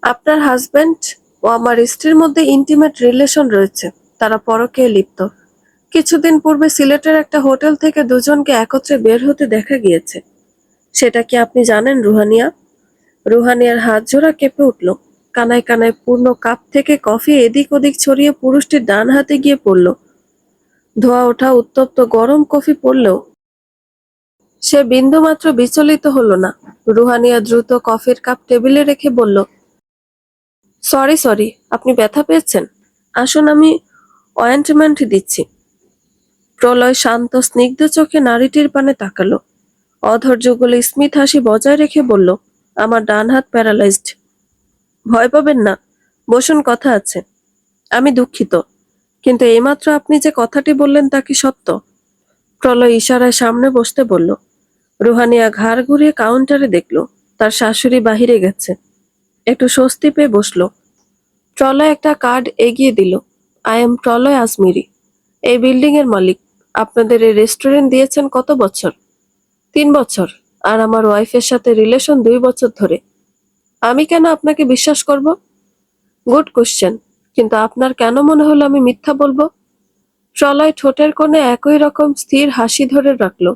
আপনার হাজবেন্ড ও আমার স্ত্রীর মধ্যে ইন্টিমেট রিলেশন রয়েছে। তারা পরকীয়ায় লিপ্ত। কিছুদিন পূর্বে সিলেটের একটা হোটেল থেকে দুজনকে একত্রে বের হতে দেখা গিয়েছে। সেটা কি আপনি জানেন রুহানিয়া? রুহানিয়ার হাত জোড়া কেঁপে উঠল। কানায় কানায় পূর্ণ কাপ থেকে কফি এদিক ওদিক ছড়িয়ে পুরুষটির ডান হাতে গিয়ে পড়ল। ধোঁয়া ওঠা উত্তপ্ত গরম কফি পড়লেও সে বিন্দুমাত্র বিচলিত হলো না। রুহানিয়া দ্রুত কফির কাপ টেবিলে রেখে বলল, সরি সরি, আপনি ব্যথা পেয়েছেন? আসুন, আমি অয়েন্টমেন্ট দিচ্ছি। প্রলয় শান্ত স্নিগ্ধ চোখে নারীটির পানে তাকালো। অধৈর্য গলে স্মিত হাসি বজায় রেখে বলল, আমার ডান হাত প্যারালাইজড। ভয় পাবেন না, বসুন, কথা আছে। আমি দুঃখিত, কিন্তু এইমাত্র আপনি যে কথাটি বললেন তা কি সত্য? প্রলয় ইশারায় সামনে বসতে বলল। রুহানিয়া ঘাড় ঘুরিয়ে কাউন্টারে দেখল তার শাশুড়ি বাহিরে গেছে। একটু স্বস্তি পেয়ে বসলো। প্রলয় একটা কার্ড এগিয়ে দিল। আই এম প্রলয় আজমিরি, এই বিল্ডিং এর মালিক। আপনাদের এই রেস্টুরেন্ট দিয়েছেন কত বছর? 3 বছর। আর আমার ওয়াইফের সাথে রিলেশন 2 বছর ধরে। আমি কেন আপনাকে বিশ্বাস করব? গুড কোশ্চেন, কিন্তু আপনার কেন মনে হলো আমি মিথ্যা বলবো? প্রলয় ঠোঁটের কোণে একই রকম স্থির হাসি ধরে রাখলো।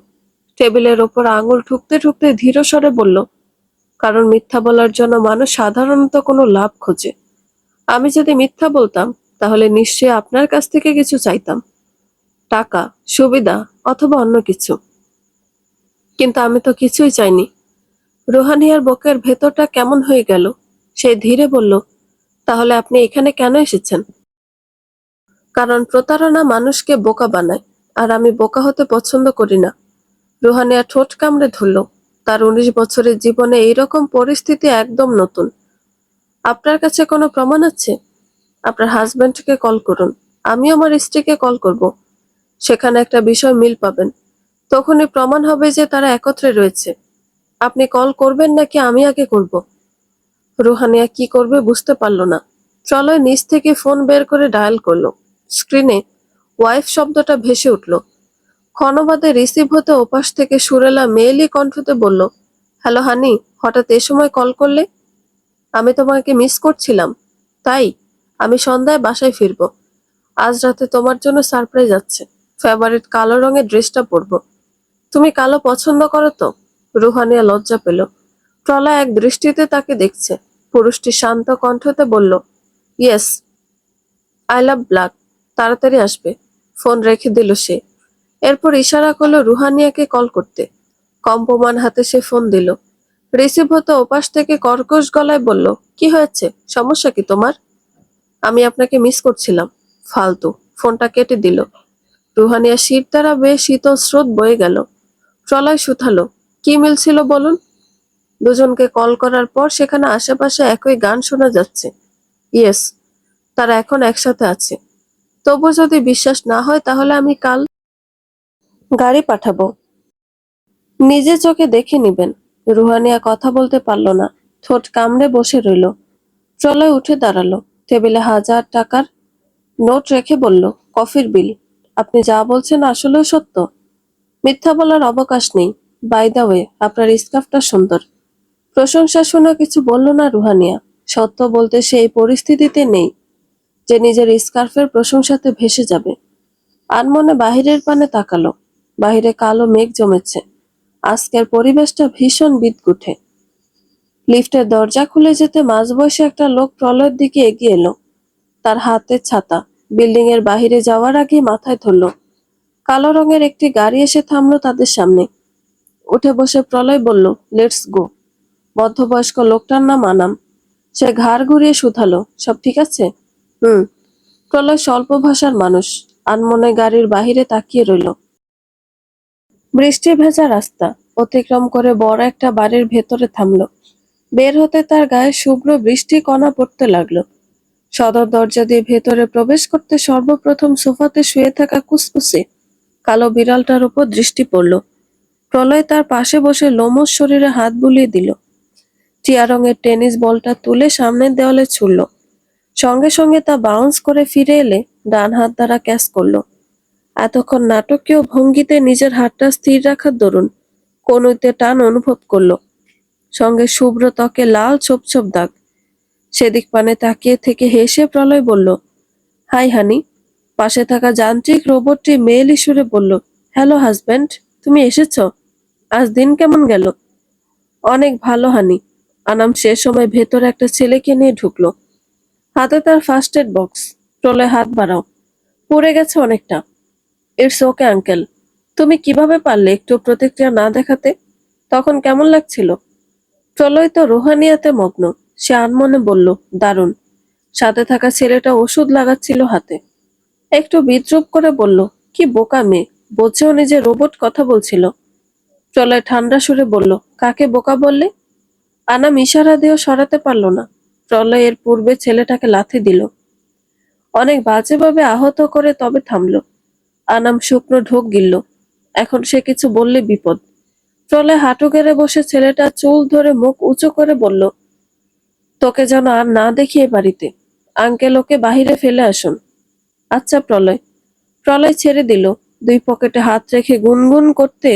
টেবিলের ওপর আঙুল ঠুকতে ঠুকতে ধীর স্বরে বলল, কারণ মিথ্যা বলার জন্য মানুষ সাধারণত কোনো লাভ খোঁজে। আমি যদি মিথ্যা বলতাম তাহলে নিশ্চয়ই আপনার কাছ থেকে কিছু চাইতাম, টাকা, সুবিধা অথবা অন্য কিছু। কিন্তু আমি তো কিছুই চাইনি। রুহানিয়ার বুকের ভেতরটা কেমন হয়ে গেল। সে ধীরে বলল, তাহলে আপনি এখানে কেন এসেছেন? কারণ প্রতারণা মানুষকে বোকা বানায়, আর আমি বোকা হতে পছন্দ করি না। রুহানিয়া ঠোঁট কামড়ে ধরল। তার 19 বছরের জীবনে এইরকম পরিস্থিতি একদম নতুন। আপনার কাছে কোনো প্রমাণ আছে? আপনার হাজবেন্ডকে কল করুন, আমি আমার স্ত্রীকে কল করব। সেখানে একটা বিষয় মিল পাবেন। তখনই প্রমাণ হবে যে তারা একত্রে রয়েছে। আপনি কল করবেন নাকি আমি আগে করব? রুহানিয়া কি করবে বুঝতে পারল না। প্রলয় নিচ থেকে ফোন বের করে ডায়াল করলো। স্ক্রিনে ওয়াইফ শব্দটা ভেসে উঠল। ক্ষণবাদে রিসিভ হতে ওপাশ থেকে সুরেলা মেয়েলি কণ্ঠতে বলল, হ্যালো হানি, হঠাৎ এ সময় কল করলে? আমি তোমাকে মিস করছিলাম, তাই আমি সন্ধ্যায় বাসায় ফিরবো। আজ রাতে তোমার জন্য সারপ্রাইজ আছে। ফেভারিট কালো রঙের ড্রেসটা পরবো। তুমি কালো পছন্দ করো তো? রুহানিয়া লজ্জা পেল। প্রলয় এক দৃষ্টিতে তাকে দেখছে। পুরুষটি শান্ত কণ্ঠতে বলল, ইয়েস, আই লাভ ব্ল্যাক। তাড়াতাড়ি আসবে। ফোন রেখে দিল সে। এরপর ইশারা করলো রুহানিয়াকে কল করতে। কম্পমান হাতে সে ফোন দিল। রিসিভ হতে ওপাশ থেকে কর্কশ গলায় বলল, কি হয়েছে, সমস্যা কি তোমার? আমি আপনাকে মিস করছিলাম। ফালতু। ফোনটা কেটে দিল। রুহানিয়া শির দ্বারা বেয়ে শীতল স্রোত বয়ে গেল। প্রলয় শুধালো, কি মিল ছিল বলুন? দুজনকে কল করার পর সেখানে আশেপাশে একই গান শোনা যাচ্ছে। ইয়েস, তারা এখন একসাথে আছে। তবু যদি বিশ্বাস না হয় তাহলে আমি কাল গাড়ি পাঠাবো। নিজে চোখে দেখে নিবেন। রুহানিয়া কথা বলতে পারল না। ঠোঁট কামড়ে বসে রইল। প্রলয় উঠে দাঁড়ালো। টেবিলে 1000 টাকার নোট রেখে বলল, কফির বিল। আপনি যা বলছেন আসলেও সত্য? মিথ্যা বলার অবকাশ নেই। বাই দা ওয়ে, আপনার স্কার্ফটা সুন্দর। প্রশংসা শুনে কিছু বলল না রুহানিয়া। সত্য বলতে সে এই পরিস্থিতিতে নেই যে নিজের স্কার্ফের প্রশংসাতে ভেসে যাবে। আনমনে বাহিরের পানে তাকালো। বাহিরে কালো মেঘ জমেছে। আজকের পরিবেশটা ভীষণ বিদঘুটে। লিফটের দরজা খুলে যেতে মাঝবয়সী একটা লোক প্রলয়ের দিকে এগিয়ে এলো। তার হাতে ছাতা। বিল্ডিং এর বাহিরে যাওয়ার আগে মাথায় ধরল। কালো রঙের একটি গাড়ি এসে থামলো তাদের সামনে। উঠে বসে প্রলয় বলল, লেটস গো। মধ্যবয়স্ক লোকটার নাম আনাম। সে ঘাড় ঘুরিয়ে শুধালো, সব ঠিক আছে? হুম। প্রলয় স্বল্প ভাষার মানুষ। আনমনে গাড়ির বাহিরে তাকিয়ে রইল। বৃষ্টি ভেজা রাস্তা অতিক্রম করে বড় একটা বাড়ির ভেতরে থামলো। বের হতে তার গায়ে শুভ্র বৃষ্টি কণা পড়তে লাগলো। সদর দরজা দিয়ে ভেতরে প্রবেশ করতে সর্বপ্রথম সোফাতে শুয়ে থাকা কুসকুসে কালো বিড়ালটার উপর দৃষ্টি পড়ল। প্রলয় তার পাশে বসে লোমশ শরীরে হাত বুলিয়ে দিল। টিয়া রঙের টেনিস বলটা তুলে সামনের দেওয়ালে ছুড়ল। সঙ্গে সঙ্গে তা বাউন্স করে ফিরে এলে ডান হাত দ্বারা ক্যাচ করল। এতক্ষণ নাটকীয় ভঙ্গিতে নিজের হাতটা স্থির রাখার দরুন কনুইতে টান অনুভব করল। সঙ্গে শুভ্র ত্বকে লাল ছোপ ছোপ দাগ। সেদিক পানে তাকিয়ে থেকে হেসে প্রলয় বলল, হাই হানি। পাশে থাকা যান্ত্রিক রোবটটি মেয়েলি সুরে বলল, হ্যালো হাজব্যান্ড, তুমি এসেছো? আজ দিন কেমন গেল? অনেক ভালো হানি। আনাম সে সময় ভেতরে একটা ছেলেকে নিয়ে ঢুকলো। হাতে তার ফার্স্ট এড বক্স। প্রলয়, হাত বাড়াও, পড়ে গেছে অনেকটা। It's okay uncle. তুমি কিভাবে পারলে একটু প্রতিক্রিয়া না দেখাতে? তখন কেমন লাগছিল? প্রলয় তো রোহানিয়াতে মগ্ন। সে আনমনে বলল, দারুণ। সাথে থাকা ছেলেটা ওষুধ লাগাচ্ছিল হাতে। একটু বিদ্রুপ করে বলল, কি বোকা মেয়ে, বোঝেও নিজে রোবট কথা বলছিল। প্রলয় ঠান্ডা সুরে বলল, কাকে বোকা বললে? আনাম ইশারা দিয়েও সরাতে পারল না। প্রলয় এর পূর্বে ছেলেটাকে লাথি দিল, অনেক বাজেভাবে আহত করে, তবে থামল। আনাম শুকনো ঢোক গিলল। এখন সে কিছু বললে বিপদ। প্রলয় হাঁটু গেড়ে বসে ছেলেটা চুল ধরে মুখ উঁচু করে বলল, তোকে যেন আর না দেখি এ বাড়িতে। আঙ্কেল ওকে বাহিরে ফেলে আসুন। আচ্ছা প্রলয়। প্রলয় ছেড়ে দিল। দুই পকেটে হাত রেখে গুনগুন করতে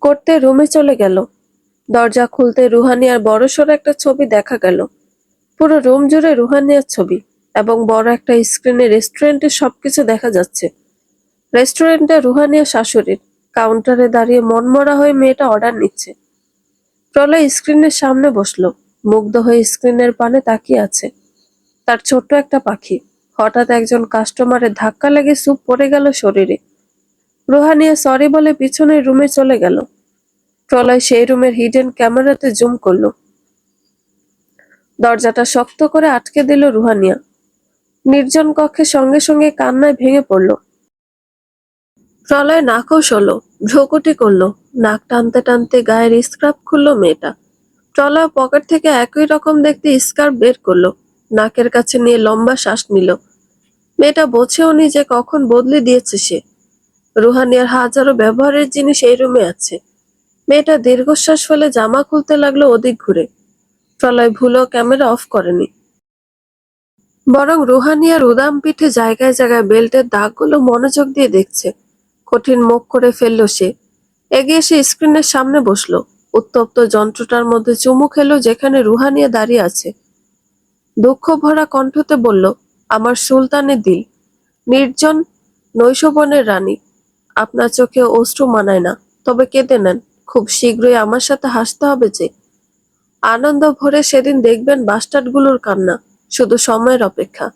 করতে রুমে চলে গেল। দরজা খুলতে রুহানিয়ার বড়সড় একটা ছবি দেখা গেল। পুরো রুম জুড়ে রুহানিয়ার ছবি এবং বড় একটা স্ক্রিনে রেস্টুরেন্টের সবকিছু দেখা যাচ্ছে। রেস্টুরেন্টে রুহানিয়া শাশুড়ির। কাউন্টারে দাঁড়িয়ে মনমরা হয়ে মেয়েটা অর্ডার নিচ্ছে। প্রলয় স্ক্রিনের সামনে বসলো। মুগ্ধ হয়ে স্ক্রিনের পানে তাকিয়ে আছে। তার ছোট্ট একটা পাখি। হঠাৎ একজন কাস্টমারের ধাক্কা লেগে স্যুপ পড়ে গেল শরীরে। রুহানিয়া সরি বলে পিছনের রুমে চলে গেল। প্রলয় সেই রুমের হিডেন ক্যামেরাতে জুম করলো। দরজাটা শক্ত করে আটকে দিল রুহানিয়া। নির্জন কক্ষে সঙ্গে সঙ্গে কান্নায় ভেঙে পড়ল। প্রলয় নাকশ হলো, ভ্রুকুটি করলো। নাক টানতে টানতে গায়ের স্ক্রাব খুললো মেয়েটা। প্রলয় পকেট থেকে একই রকম দেখতে স্কার্ফ বের করলো। নাকের কাছে নিয়ে লম্বা শ্বাস নিল। মেয়েটা বোঝেও নি যে কখন বদলে দিয়েছে সে। রুহানিয়ার হাজারো ব্যবহারের জিনিস এই রুমে আছে। মেয়েটা দীর্ঘশ্বাস ফেলে জামা খুলতে লাগলো ওদিক ঘুরে। প্রলয় ভুলেও ক্যামেরা অফ করেনি। বরং রুহানিয়ার উদাম পিঠে জায়গায় জায়গায় বেল্টের দাগগুলো মনোযোগ দিয়ে দেখছে। কঠিন মুখ করে ফেললো সে। এগিয়ে এসে স্ক্রিনের সামনে বসলো। উত্তপ্ত যন্ত্রটার মধ্যে চুমু খেলো যেখানে রুহানিয়া দাঁড়িয়ে আছে। দুঃখ ভরা কণ্ঠতে বলল, আমার সুলতানের দিল, নির্জন নৈশবনের রানী, আপনার চোখে অশ্রু মানায় না, তবে কেঁদে নেন। খুব শীঘ্রই আমার সাথে হাসতে হবে যে। আনন্দ ভরে সেদিন দেখবেন বাস্টার্ডগুলোর কান্না, শুধু সময়ের অপেক্ষা।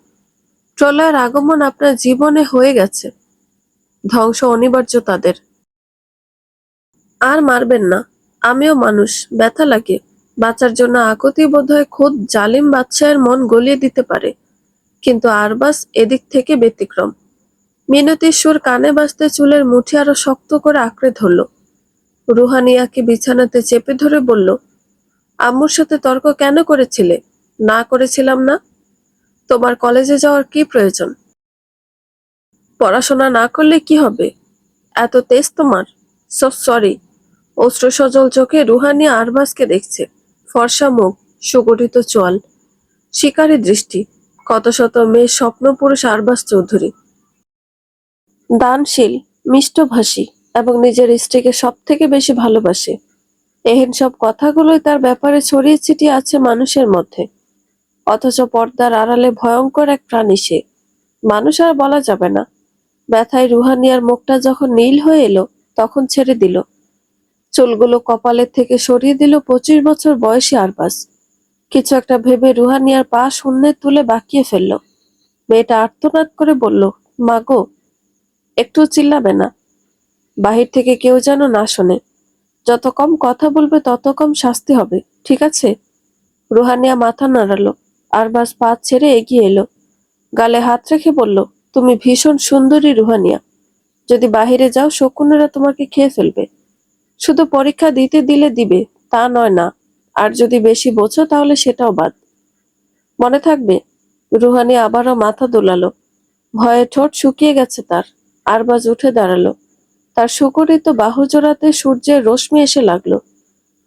প্রলয়ের আগমন আপনার জীবনে হয়ে গেছে। ধ্বংস অনিবার্য তাদের। আর মারবেন না। আমিও মানুষ, ব্যথা লাগে। বাঁচার জন্য আকুতি বোধহয় খোদ জালিম বাদশাহের মন গলিয়ে দিতে পারে। কিন্তু আরবাজ এদিক থেকে ব্যতিক্রম। মিনতির সুর কানে বাজতে চুলের মুঠি আরো শক্ত করে আঁকড়ে ধরল। রুহানিয়াকে বিছানাতে চেপে ধরে বলল, আম্মুর সাথে তর্ক কেন করেছিলে? না করেছিলাম না? তোমার কলেজে যাওয়ার কি প্রয়োজন? পড়াশোনা না করলে কি হবে? এত তেজ তোমার? So sorry. অশ্রুসজল চোখে রুহানিয়া আরবাজকে দেখছে। ফর্সা মুখ, সুগঠিত চোয়াল, শিকারী দৃষ্টি। কত শত মেয়ের স্বপ্ন পুরুষ আরবাজ চৌধুরী। দানশীল, মিষ্টভাষী এবং নিজের স্ত্রীকে সব থেকে বেশি ভালোবাসে। এহেন সব কথাগুলোই তার ব্যাপারে ছড়িয়ে ছিটিয়ে আছে মানুষের মধ্যে। অথচ পর্দার আড়ালে ভয়ঙ্কর এক প্রাণী সে। মানুষ আর বলা যাবে না। ব্যথায় রুহানিয়ার মুখটা যখন নীল হয়ে এলো, তখন ছেড়ে দিল। চুলগুলো কপালের থেকে সরিয়ে দিল 25 বছর বয়সী আরবাজ। কিছু একটা ভেবে রুহানিয়ার পা শূন্যে তুলে বাঁকিয়ে ফেলল। মেয়েটা আর্তনাদ করে বলল, মাগো, একটু চিল্লাবে না। বাহির থেকে কেউ যেন না শোনে। যত কম কথা বলবে তত কম শাস্তি হবে, ঠিক আছে? রুহানিয়া মাথা নাড়ালো। আরবাজ পা ছেড়ে এগিয়ে এলো। গালে হাত রেখে বলল, তুমি ভীষণ সুন্দরী রুহানিয়া। যদি বাহিরে যাও শকুনেরা তোমাকে খেয়ে ফেলবে। শুধু পরীক্ষা দিতে দিলে দিবে, তা নয় না। আর যদি বেশি বোঝো তাহলে সেটাও বাদ। মনে থাকবে? রুহানি আবারও মাথা দোলালো। ভয়ে ঠোঁট শুকিয়ে গেছে তার। আরবাজ উঠে দাঁড়ালো। তার সুগঠিত বাহু জোড়াতে সূর্যের রশ্মি এসে লাগলো।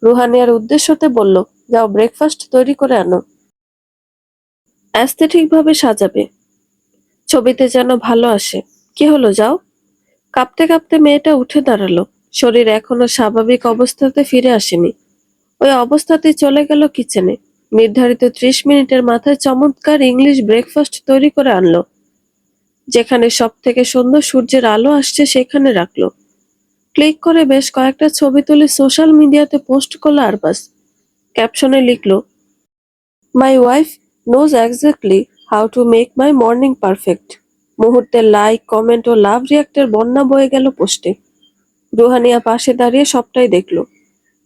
রুহানিয়ার উদ্দেশ্যতে বলল, যাও ব্রেকফাস্ট তৈরি করে আনো। অ্যাস্থেটিক ভাবে সাজাবে, ছবিতে যেন ভালো আসে। কি হলো, যাও। কাঁপতে কাঁপতে মেয়েটা উঠে দাঁড়ালো। শরীর এখনো স্বাভাবিক অবস্থাতে ফিরে আসেনি। ওই অবস্থাতেই চলে গেল কিচেনে। নির্ধারিত 30 মিনিটের মাথায় চমৎকার ইংলিশ ব্রেকফাস্ট তৈরি করে আনলো। যেখানে সব থেকে সুন্দর সূর্যের আলো আসছে সেখানে রাখলো। ক্লিক করে বেশ কয়েকটা ছবি তুলে সোশ্যাল মিডিয়াতে পোস্ট করলো আরবাজ। ক্যাপশনে লিখলো, my wife knows exactly how to make my morning perfect. মুহূর্তে লাইক, কমেন্ট ও লাভ রিয়াক্টের বন্যা বয়ে গেল পোস্টে। রুহানিয়া পাশে দাঁড়িয়ে সবটাই দেখলো।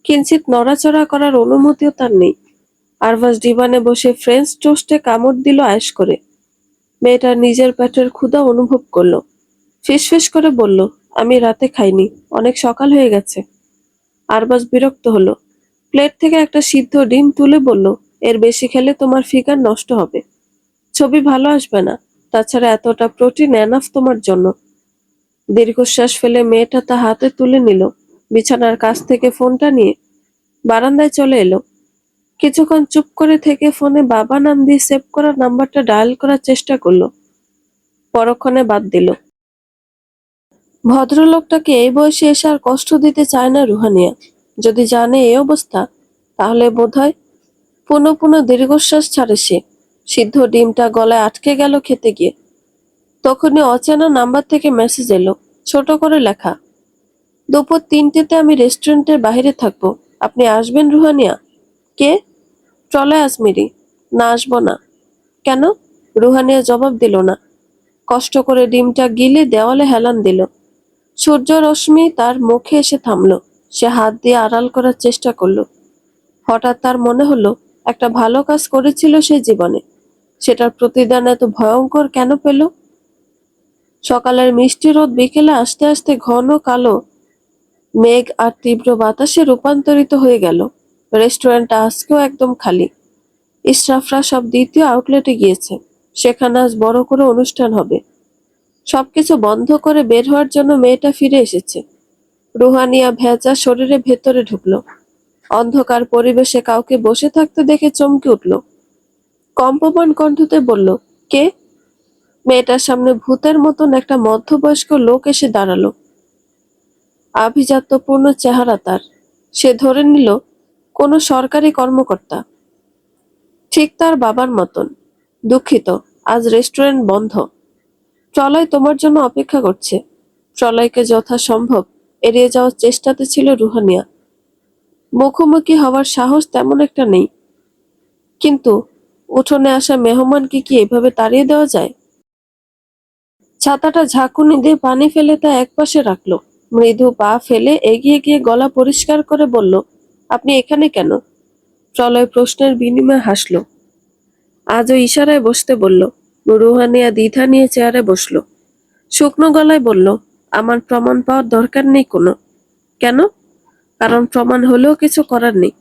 কিঞ্চিত নড়াচড়া করার অনুমতিও তার নেই। আরবাজ ডিভানে বসে ফ্রেঞ্চ টোস্টে কামড় দিল আয়েশ করে। মেয়েটা নিজের পেটের ক্ষুধা অনুভব করলো। ফিসফিস করে বলল, আমি রাতে খাইনি, অনেক সকাল হয়ে গেছে। আরবাজ বিরক্ত হলো। প্লেট থেকে একটা সিদ্ধ ডিম তুলে বলল, এর বেশি খেলে তোমার ফিগার নষ্ট হবে, ছবি ভালো আসবে না, তাছাড়া এতটা প্রোটিন এনাফ তোমার জন্য। দীর্ঘশ্বাস ফেলে মেয়েটা তা হাতে তুলে নিল। বিছানার কাছ থেকে ফোনটা নিয়ে বারান্দায় চলে এলো। কিছুক্ষণ চুপ করে থেকে ফোনে বাবা নাম দিয়ে সেভ করা নাম্বারটা ডায়াল করার চেষ্টা করলো। পরক্ষণে বাদ দিল। ভদ্রলোকটাকে এই বয়সে এসে আর কষ্ট দিতে চায় না রুহানিয়া। যদি জানে এই অবস্থা, তাহলে বোধহয় পুনঃ পুনঃ দীর্ঘশ্বাস ছাড়ে সে। সিদ্ধ ডিমটা গলায় আটকে গেল খেতে গিয়ে। তখনই অচেনা নাম্বার থেকে মেসেজ এলো, ছোট করে লেখা, দুপুর 3টেতে আমি রেস্টুরেন্টের বাইরে থাকবো, আপনি আসবেন রুহানিয়া? কে? প্রলয় আজমিরি। না, আসবো না। কেন? রুহানিয়া জবাব দিল না। কষ্ট করে ডিমটা গিলে দেওয়ালে হেলান দিল। সূর্য রশ্মি তার মুখে এসে থামলো। সে হাত দিয়ে আড়াল করার চেষ্টা করলো। হঠাৎ তার মনে হলো, একটা ভালো কাজ করেছিল সে জীবনে, সেটার প্রতিদান এত ভয়ঙ্কর কেন পেল? সকালের মিষ্টি রোদ বিকেলে আস্তে আস্তে ঘন কালো মেঘ আর তীব্র বাতাসে রূপান্তরিত হয়ে গেল। রেস্টুরেন্টটা আজকেও একদম খালি। ইশরাফরা সব দ্বিতীয় আউটলেটে গিয়েছে। সেখানে আজ বড় করে অনুষ্ঠান হবে। সবকিছু বন্ধ করে বের হওয়ার জন্য মেয়েটা ফিরে এসেছে। রুহানিয়া ভেজা শরীরে ভেতরে ঢুকলো। অন্ধকার পরিবেশে কাউকে বসে থাকতে দেখে চমকে উঠল। কম্পমান কণ্ঠতে বলল, কে? মেয়েটার সামনে ভূতের মতন একটা মধ্যবয়স্ক লোক এসে দাঁড়ালো। আভিজাত্যপূর্ণ চেহারা তার। সে ধরে নিল কোনো সরকারি কর্মকর্তা, ঠিক তার বাবার মতন। দুঃখিত, আজ রেস্টুরেন্ট বন্ধ। প্রলয় তোমার জন্য অপেক্ষা করছে। প্রলয়কে যথাসম্ভব এড়িয়ে যাওয়ার চেষ্টাতে ছিল রুহানিয়া। মুখোমুখি হওয়ার সাহস তেমন একটা নেই, কিন্তু উঠোনে আসা মেহমানকে কি এভাবে তাড়িয়ে দেওয়া যায়? ছাতাটা ঝাঁকুনি দিয়ে পানি ফেলে তা একপাশে রাখলো। মৃদু পা ফেলে এগিয়ে গিয়ে গলা পরিষ্কার করে বলল, আপনি এখানে কেন? প্রলয় প্রশ্নের বিনিময়ে হাসল। আজও ইশারায় বসতে বলল। রুহানিয়া দ্বিধা নিয়ে চেয়ারে বসল। শুকনো গলায় বলল, আমার প্রমাণ পাওয়ার দরকার নেই কোনো। কেন? কারণ প্রমাণ হলেও কিছু করার নেই।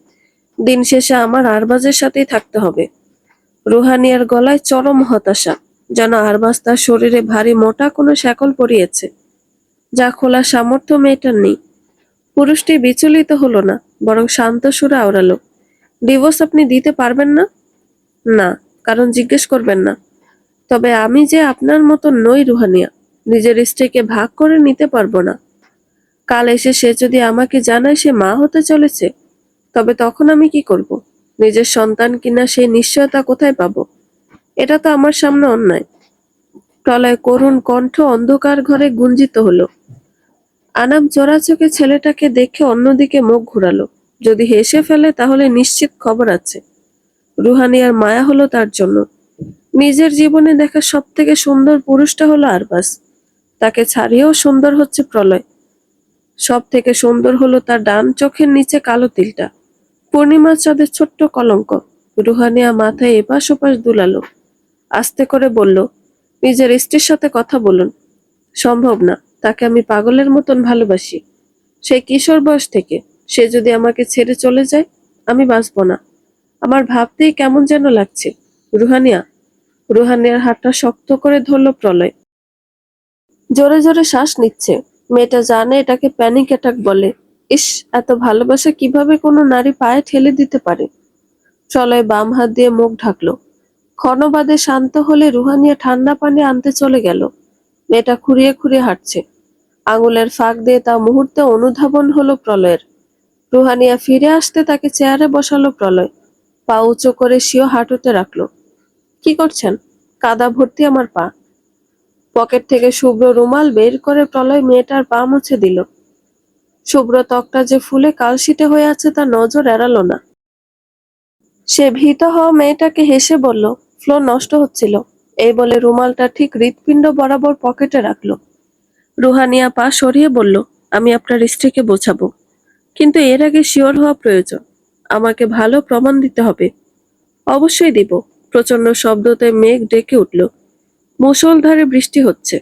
দিন শেষে আমার আরবাজের সাথেই থাকতে হবে। রুহানিয়ার গলায় চরম হতাশা, যেন আরবাজ তার শরীরে ভারী মোটা কোনো শেকল পরিয়েছে, যা খোলার সামর্থ্য মেয়েটার নেই। পুরুষটি বিচলিত হলো না, বরং শান্ত সুরে আওড়ালো, ডিভোর্স আপনি দিতে পারবেন না? না, কারণ জিজ্ঞেস করবেন না। তবে আমি যে আপনার মতো নই রুহানিয়া, নিজের স্ত্রীকে ভাগ করে নিতে পারবো না। কাল এসে সে যদি আমাকে জানায় সে মা হতে চলেছে, তবে তখন আমি কি করব? নিজের সন্তান কিনা সেই নিশ্চয়তা কোথায় পাবো? এটা তো আমার সামনে অন্যায়। প্রলয় করুণ কণ্ঠ অন্ধকার ঘরে গুঞ্জিত হলো। আনাম চোরা চোখে ছেলেটাকে দেখে অন্যদিকে মুখ ঘুরালো। যদি হেসে ফেলে তাহলে নিশ্চিত খবর আছে। রুহানিয়ার মায়া হলো তার জন্য। নিজের জীবনে দেখা সব থেকে সুন্দর পুরুষটা হলো আরবাজ। তাকে ছাড়িয়েও সুন্দর হচ্ছে প্রলয়। সব থেকে সুন্দর হলো তার ডান চোখের নিচে কালো তিলটা, পূর্ণিমার চাঁদের ছোট্ট কলঙ্ক। রুহানিয়া মাথায় এপাশ ওপাশ দুলালো। আস্তে করে বলল, নিজের স্ত্রীর সাথে কথা বলুন। সম্ভব না, তাকে আমি পাগলের মতন ভালোবাসি, সেই কিশোর বয়স থেকে। সে যদি আমাকে ছেড়ে চলে যায়, আমি বাঁচব না। আমার ভাবতেই কেমন যেন লাগছে। রুহানিয়া। রুহানিয়ার হাতটা শক্ত করে ধরল প্রলয়। জোরে জোরে শ্বাস নিচ্ছে। মেয়েটা জানে এটাকে প্যানিক অ্যাটাক বলে। ইস, এত ভালোবাসা কিভাবে কোনো নারী পায়ে ঠেলে দিতে পারে? প্রলয় বাম হাত দিয়ে মুখ ঢাকলো। ক্ষণবাদে শান্ত হলে রুহানিয়া ঠান্ডা পানি আনতে চলে গেল। মেয়েটা খুঁড়িয়ে খুঁড়িয়ে হাঁটছে। আঙুলের ফাঁক দিয়ে তা মুহূর্তে অনুধাবন হলো প্রলয়ের। রুহানিয়া ফিরে আসতে তাকে চেয়ারে বসালো প্রলয়। পা উঁচু করে শিও হাঁটুতে রাখলো। কি করছেন? কাদা ভর্তি আমার পা। পকেট থেকে শুভ্র রুমাল বের করে প্রলয় মেয়েটার পা মুছে দিল। শুভ্র ত্বকটা যে ফুলে কালশিটে হয়ে আছে তার নজর এড়ালো না। সে ভীত হওয়া মেয়েটাকে হেসে বলল, ফ্লো নষ্ট হচ্ছিল। এই বলে রুমালটা ঠিক হৃৎপিণ্ড বরাবর পকেটে রাখলো। রুহানিয়া পা সরিয়ে বলল, আমি আপনার স্ত্রীকে বোঝাবো, কিন্তু এর আগে শিওর হওয়া প্রয়োজন। আমাকে ভালো প্রমাণ দিতে হবে। অবশ্যই দিব। প্রচন্ড শব্দতে মেঘ ডেকে উঠল। মুষলধারে বৃষ্টি হচ্ছে।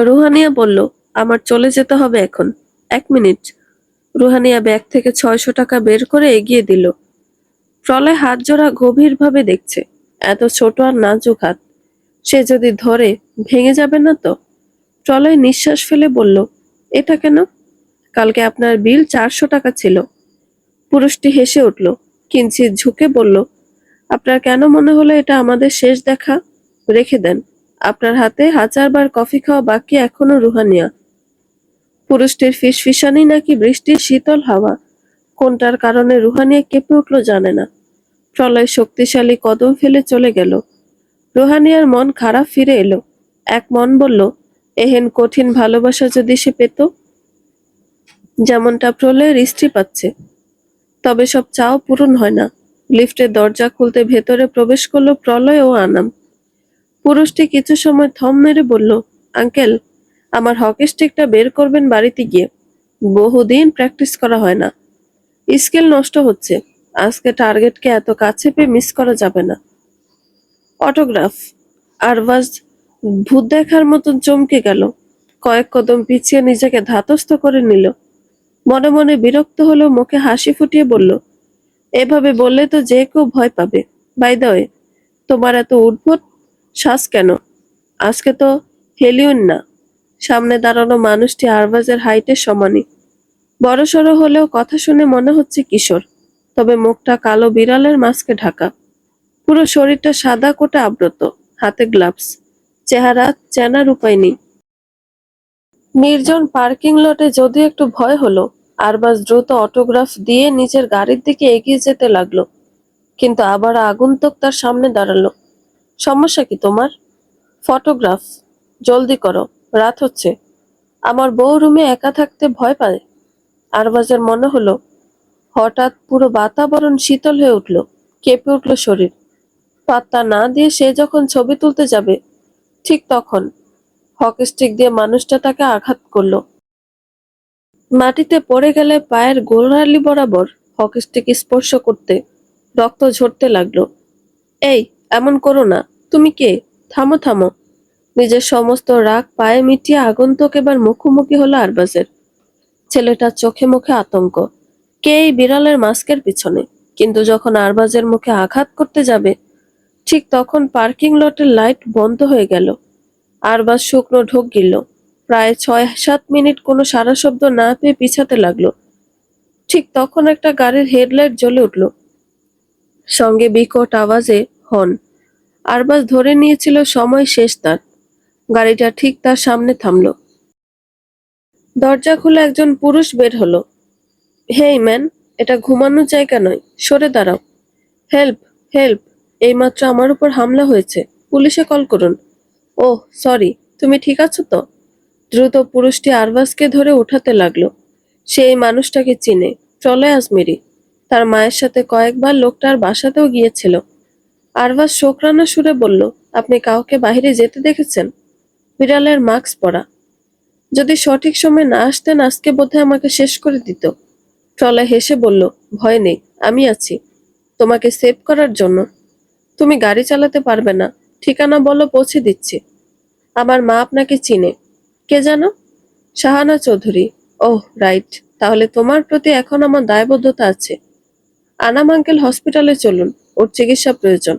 রুহানিয়া বলল, আমার চলে যেতে হবে এখন। 1 মিনিট। রুহানিয়া ব্যাগ থেকে 600 টাকা বের করে এগিয়ে দিল। প্রলয় হাত জোড়া গভীরভাবে দেখছে। এত ছোট আর নাজুক হাত, সে যদি ধরে ভেঙে যাবে না তো? প্রলয় নিঃশ্বাস ফেলে বলল, এটা কেন? কালকে আপনার বিল 400 টাকা ছিল। পুরুষটি হেসে উঠল, কিঞ্চিৎ ঝুঁকে বলল, আপনার কেন মনে হলো এটা আমাদের শেষ দেখা? রেখে দেন। আপনার হাতে 1000 বার কফি খাওয়া বাকি এখনো। রুহানিয়া। পুরুষটির ফিসফিসানি নাকি বৃষ্টির শীতল হাওয়া, কোনটার কারণে রুহানিয়া কেঁপে উঠল জানে না। প্রলয় শক্তিশালী কদম ফেলে চলে গেল। রুহানিয়ার মন খারাপ ফিরে এলো। এক মন বলল, এহেন কঠিন ভালোবাসা যদি সে পেত, যেমনটা প্রলয়ের স্ত্রী পাচ্ছে। তবে সব চাও পূরণ হয় না। লিফটের দরজা খুলতে ভেতরে প্রবেশ করলো প্রলয় ও আনাম। পুরুষটি কিছু সময় থম মেরে বলল, আঙ্কেল, আমার হকি স্টিকটা বের করবেন বাড়িতে গিয়ে। বহুদিন প্র্যাকটিস করা হয় না। স্কিল নষ্ট হচ্ছে। আজকে টার্গেটকে এত কাছে পেয়ে মিস করা যাবে না। অটোগ্রাফ। আরবাজ ভূত দেখার মতন চমকে গেল। কয়েক কদম পিছিয়ে নিজেকে ধাতস্থ করে নিল। মনে মনে বিরক্ত হলেও মুখে হাসি ফুটিয়ে বলল, এভাবে বললে তো যে কেউ ভয় পাবে। বাই দ্য ওয়ে, তোমার এত উদ্ভট শ্বাস কেন? আজকে তো হেলিউন না। সামনে দাঁড়ানো মানুষটি আরবাজের হাইটের সমানই। বড়সড় হলেও কথা শুনে মনে হচ্ছে কিশোর। তবে মুখটা কালো বিড়ালের মাস্কে ঢাকা। পুরো শরীরটা সাদা কোটে আবৃত, হাতে গ্লাভস। চেহারা চেনার উপায় নেই। নির্জন পার্কিং লটে যদিও একটু ভয় হলো। আরবাজ দ্রুত অটোগ্রাফ দিয়ে নিজের গাড়ির দিকে এগিয়ে যেতে লাগলো। কিন্তু আবার আগন্তুক তার সামনে দাঁড়ালো। সমস্যা কি তোমার? ফটোগ্রাফ। জলদি করো, রাত হচ্ছে। আমার বউ রুমে একা থাকতে ভয় পায়। আরবাজের মনে হলো হঠাৎ পুরো বাতাবরণ শীতল হয়ে উঠল। কেঁপে উঠল শরীর। পাত্তা না দিয়ে সে যখন ছবি তুলতে যাবে, ঠিক তখন হকি স্টিক দিয়ে মানুষটা তাকে আঘাত করলো। মাটিতে পড়ে গেলে পায়ের গোড়ালি বরাবর হকি স্টিক স্পর্শ করতে রক্ত ঝরতে লাগলো। এই, এমন করো না। তুমি কে? থামো থামো। নিজের সমস্ত রাগ পায়ে মিটিয়ে আগন্তুক এবার মুখোমুখি হলো আরবাজের। ছেলেটার চোখে মুখে আতঙ্ক। কে এই বিড়ালের মাস্কের পিছনে? কিন্তু যখন আরবাজের মুখে আঘাত করতে যাবে, ঠিক তখন পার্কিং লটের লাইট বন্ধ হয়ে গেল। আরবাজ শুকনো ঢোক গিলল। প্রায় 6-7 মিনিট কোনো সাড়া শব্দ না পেয়ে পিছাতে লাগলো। ঠিক তখন একটা গাড়ির হেডলাইট জ্বলে উঠল। সঙ্গে বিকট আওয়াজে হর্ন। আরবাজ ধরে নিয়েছিল সময় শেষ তার। গাড়িটা ঠিক তার সামনে থামলো। দরজা খুলে একজন পুরুষ বের হলো। হেই ম্যান, এটা ঘুমানোর জায়গা নয়, সরে দাঁড়াও। হেল্প, হেল্প, এইমাত্র আমার উপর হামলা হয়েছে। পুলিশে কল করুন। ওহ সরি, তুমি ঠিক আছো তো? দ্রুত পুরুষটি আরবাজকে ধরে উঠাতে লাগলো। সে এই মানুষটাকে চিনে। প্রলয় আজমেরি। তার মায়ের সাথে কয়েকবার লোকটার বাসাতেও গিয়েছিল। আরবাজ শোকরানা সুরে বলল, আপনি কাউকে বাইরে যেতে দেখেছেন? বিড়ালের মাস্ক পরা। যদি সঠিক সময় না আসতেন আজকে বোধহয় আমাকে শেষ করে দিত। প্রলয় হেসে বলল, ভয় নেই, আমি আছি তোমাকে সেভ করার জন্য। তুমি গাড়ি চালাতে পারবে না। ঠিকানা বলো, পৌঁছে দিচ্ছি। আমার মা আপনাকে চিনে। কে জানো? শাহানা চৌধুরী। ওহ রাইট, তাহলে তোমার প্রতি এখন আমার দায়বদ্ধতা আছে। আনাম আঙ্কেল হসপিটালে চলুন, ওর চিকিৎসা প্রয়োজন।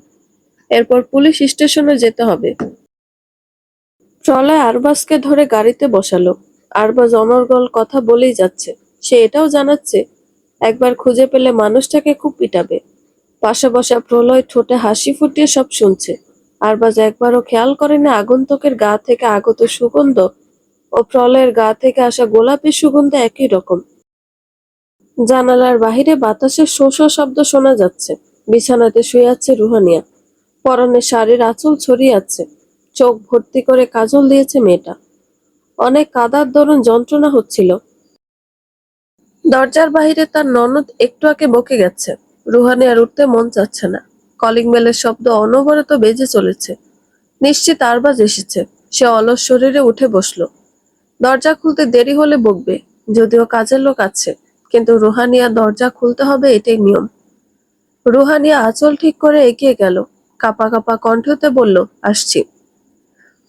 এরপর পুলিশ স্টেশনে যেতে হবে। প্রলয় আরবাজকে ধরে গাড়িতে বসালো। আরবাজ অনর্গল কথা বলেই যাচ্ছে। সে এটাও জানাচ্ছে একবার খুঁজে পেলে মানুষটাকে খুব পিটাবে। পাশে বসা প্রলয় ঠোঁটে হাসি ফুটিয়ে সব শুনছে। আরবাজ একবারও খেয়াল করেনি আগন্তুকের গা থেকে আগত সুগন্ধ ও প্রলয়ের গা থেকে আসা গোলাপের সুগন্ধ একই রকম। জানালার বাহিরে বাতাসের শো শো শব্দ শোনা যাচ্ছে। বিছানাতে শুয়ে আছে রুহানিয়া। পরনে শাড়ির আঁচল ছড়িয়ে আছে। চোখ ভর্তি করে কাজল দিয়েছে মেয়েটা। অনেক কাদার দরুন যন্ত্রণা হচ্ছিল। দরজার বাহিরে তার ননদ একটু আগে বকে গেছে। রুহানিয়ার উঠতে মন চাচ্ছে না। কলিং বেলের শব্দ অনবরত বেজে চলেছে। নিশ্চিত আরবাজ এসেছে। সে অলস শরীরে উঠে বসলো। দরজা খুলতে দেরি হলে বকবে, যদিও কাজের লোক আছে, কিন্তু রুহানিয়া দরজা খুলতে হবে, এটাই নিয়ম। রুহানিয়া আঁচল ঠিক করে এগিয়ে গেল। কাপা কাপা কণ্ঠতে বলল, আসছি।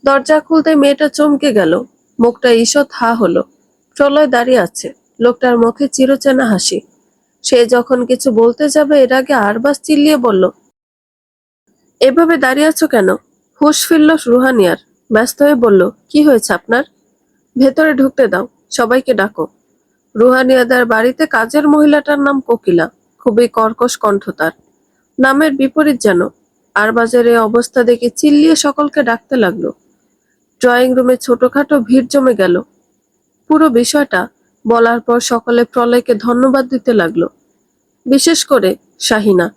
দরজা খুলতে মেয়েটা চমকে গেল। মুখটা ঈষৎ হা হলো। প্রলয় দাঁড়িয়ে আছে। লোকটার মুখে চিরচেনা হাসি। সে যখন কিছু বলতে যাবে এর আগে আরবাজ চিল্লিয়ে বলল, এভাবে দাঁড়িয়ে আছো কেন? হুঁশ ফিরল রুহানিয়ার। ব্যস্ত হয়ে বলল, কি হয়েছে আপনার? ভেতরে ঢুকতে দাও, সবাইকে ডাকো। রুহানিয়াদের বাড়িতে কাজের মহিলাটার নাম কোকিলা। খুবই কর্কশ কণ্ঠ তার। নামের বিপরীত যেন। আরবাজের এই অবস্থা দেখে চিল্লিয়ে সকলকে ডাকতে লাগলো। ড্রয়িং রুমে ছোটখাটো ভিড় জমে গেল। পুরো বিষয়টা বলার পর সকলে প্রলয়কে ধন্যবাদ দিতে লাগলো, বিশেষ করে শাহিনা।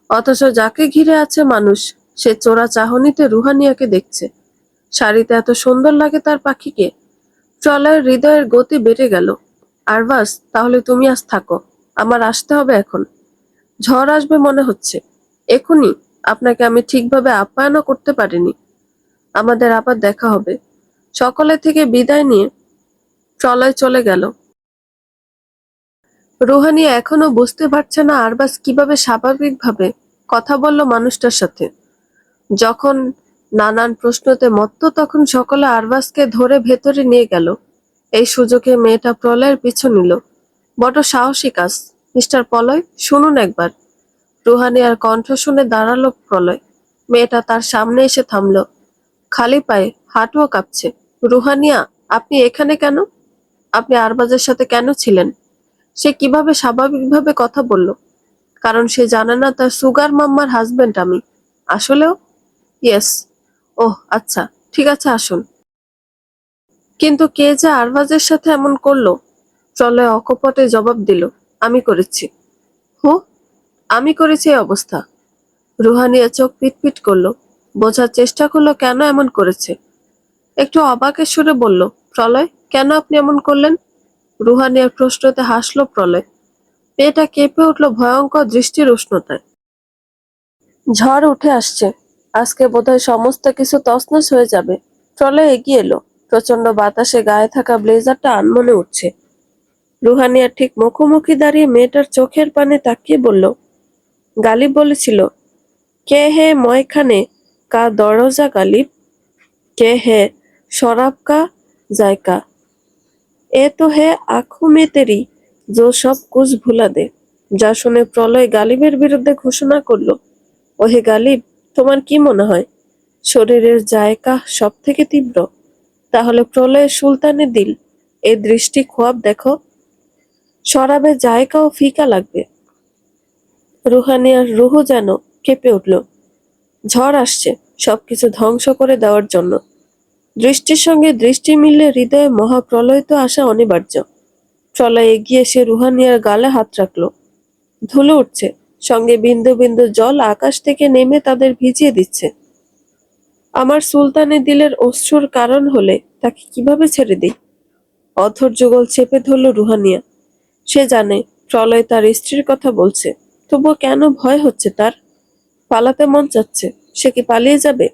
অথচ যাকে ঘিরে আছে মানুষ, সে চোরা চাহনিতে রুহানিয়াকে দেখছে। শাড়িতে এত সুন্দর লাগে তার পাখিকে। প্রলয়ের হৃদয়ের গতি বেড়ে গেল। আরবাজ, তাহলে তুমি আজ থাকো, আমার আসতে হবে এখন। ঝড় আসবে মনে হচ্ছে এখনই। আপনাকে আমি ঠিকভাবে আপ্যায়নও করতে পারিনি। আমাদের আবার দেখা হবে। সকলে থেকে বিদায় নিয়ে প্রলয় চলে গেল। রুহানি এখনো বুঝতে পারছে না আরবাজ কিভাবে স্বাভাবিকভাবে কথা বলল মানুষটার সাথে। যখন নানান প্রশ্নতে মত্ত, তখন সকলে আরবাজকে ধরে ভেতরে নিয়ে গেল। এই সুযোগে মেয়েটা প্রলয়ের পিছু নিল। বড় সাহসী কাজ। মিস্টার প্রলয়, শুনুন একবার। রুহানিয়ার কণ্ঠ শুনে দাঁড়ালো প্রলয়। মেয়েটা তার সামনে এসে থামল, খালি পায়ে, হাঁটুও কাঁপছে। রুহানিয়া, আপনি এখানে কেন? আপনি আরবাজের সাথে কেন ছিলেন? সে কিভাবে স্বাভাবিকভাবে কথা বলল? কারণ সে জানে না তার সুগার মাম্মার হাজবেন্ড আমি। আসলেও? ইয়েস। ওহ আচ্ছা, ঠিক আছে, আসুন। কিন্তু কে যে আরবাজের সাথে এমন করলো? প্রলয় অকপটে জবাব দিল, আমি করেছি। হু? আমি করেছি এই অবস্থা? রুহানিয়া চোখ পিটপিট করলো। বোঝার চেষ্টা করলো কেন এমন করেছে। একটু অবাকের সুরে বলল, প্রলয়, কেন আপনি এমন করলেন? রুহানিয়ার প্রশ্নতে হাসলো প্রলয়। মেয়েটা কেঁপে উঠল ভয়ঙ্কর দৃষ্টির উষ্ণতায়। ঝড় উঠে আসছে। আজকে বোধহয় সমস্ত কিছু তছনছ হয়ে যাবে। প্রলয় এগিয়ে এলো। প্রচন্ড বাতাসে গায়ে থাকা ব্লেজারটা আনমনে উঠছে। রুহানিয়ার ঠিক মুখোমুখি দাঁড়িয়ে মেয়েটার চোখের পানে তাকিয়ে বলল, গালিব বলেছিল, কে হে ময়খানে কা দরজা গালিব, কে হে শরাব কা জায়কা, এ তো হে আঁখোं में तेरी जो सब कुछ भुला दे। যা শুনে প্রলয় গালিবের বিরুদ্ধে ঘোষণা করল, ওহে গালিব, তোমার কি মনে হয় শরীরের জায়কা সব থেকে তীব্র? তাহলে প্রলয়ের সুলতানের দিল, এই দৃষ্টি খোয়াব দেখো। শরাবের জায়কাও ফিকা লাগবে। রুহানিয়ার রুহু যেন কেঁপে উঠল। ঝড় আসছে সবকিছু ধ্বংস করে দেওয়ার জন্য। দৃষ্টির সঙ্গে দৃষ্টি মিললে হৃদয়ে মহাপ্রলয় তো আসা অনিবার্য। প্রলয় এগিয়ে এসে রুহানিয়ার গালে হাত রাখল। ধুলো উঠছে, সঙ্গে বিন্দু বিন্দু জল আকাশ থেকে নেমে তাদের ভিজিয়ে দিচ্ছে। আমার সুলতানের দিলের অশ্রুর কারণ হলে তাকে কিভাবে ছেড়ে দিই? অধর যুগল চেপে ধরল রুহানিয়া। সে জানে প্রলয় তার স্ত্রীর কথা বলছে, তবুও কেন ভয় হচ্ছে তার? পালাতে মন চাচ্ছে। সে কি পালিয়ে যাবে?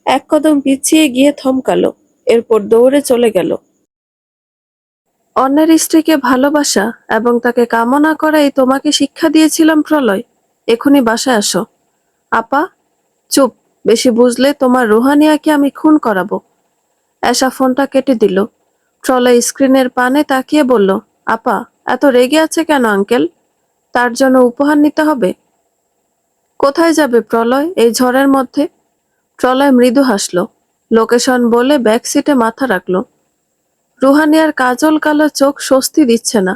এক কদম পিছিয়ে গিয়ে থমকালো, এরপর দৌড়ে চলে গেল। অন্যের স্ত্রীকে ভালোবাসা এবং তাকে কামনা করাই তোমাকে শিক্ষা দিয়েছিলাম প্রলয়। এখনই বাসায় আসো। আপা, চুপ। বেশি বুঝলে তোমার রুহানিয়াকে আমি খুন করাবো। এসা ফোনটা কেটে দিল। প্রলয় স্ক্রিনের পানে তাকিয়ে বলল, আপা, এত রেগে আছে কেন আঙ্কেল? তার জন্য উপহার নিতে হবে? কোথায় যাবে প্রলয় এই ঝড়ের মধ্যে? প্রলয় মৃদু হাসল। লোকেশন বলে ব্যাক সিটে মাথা রাখল। রুহানিয়ার কাজল কালো চোখ স্বস্তি দিচ্ছে না।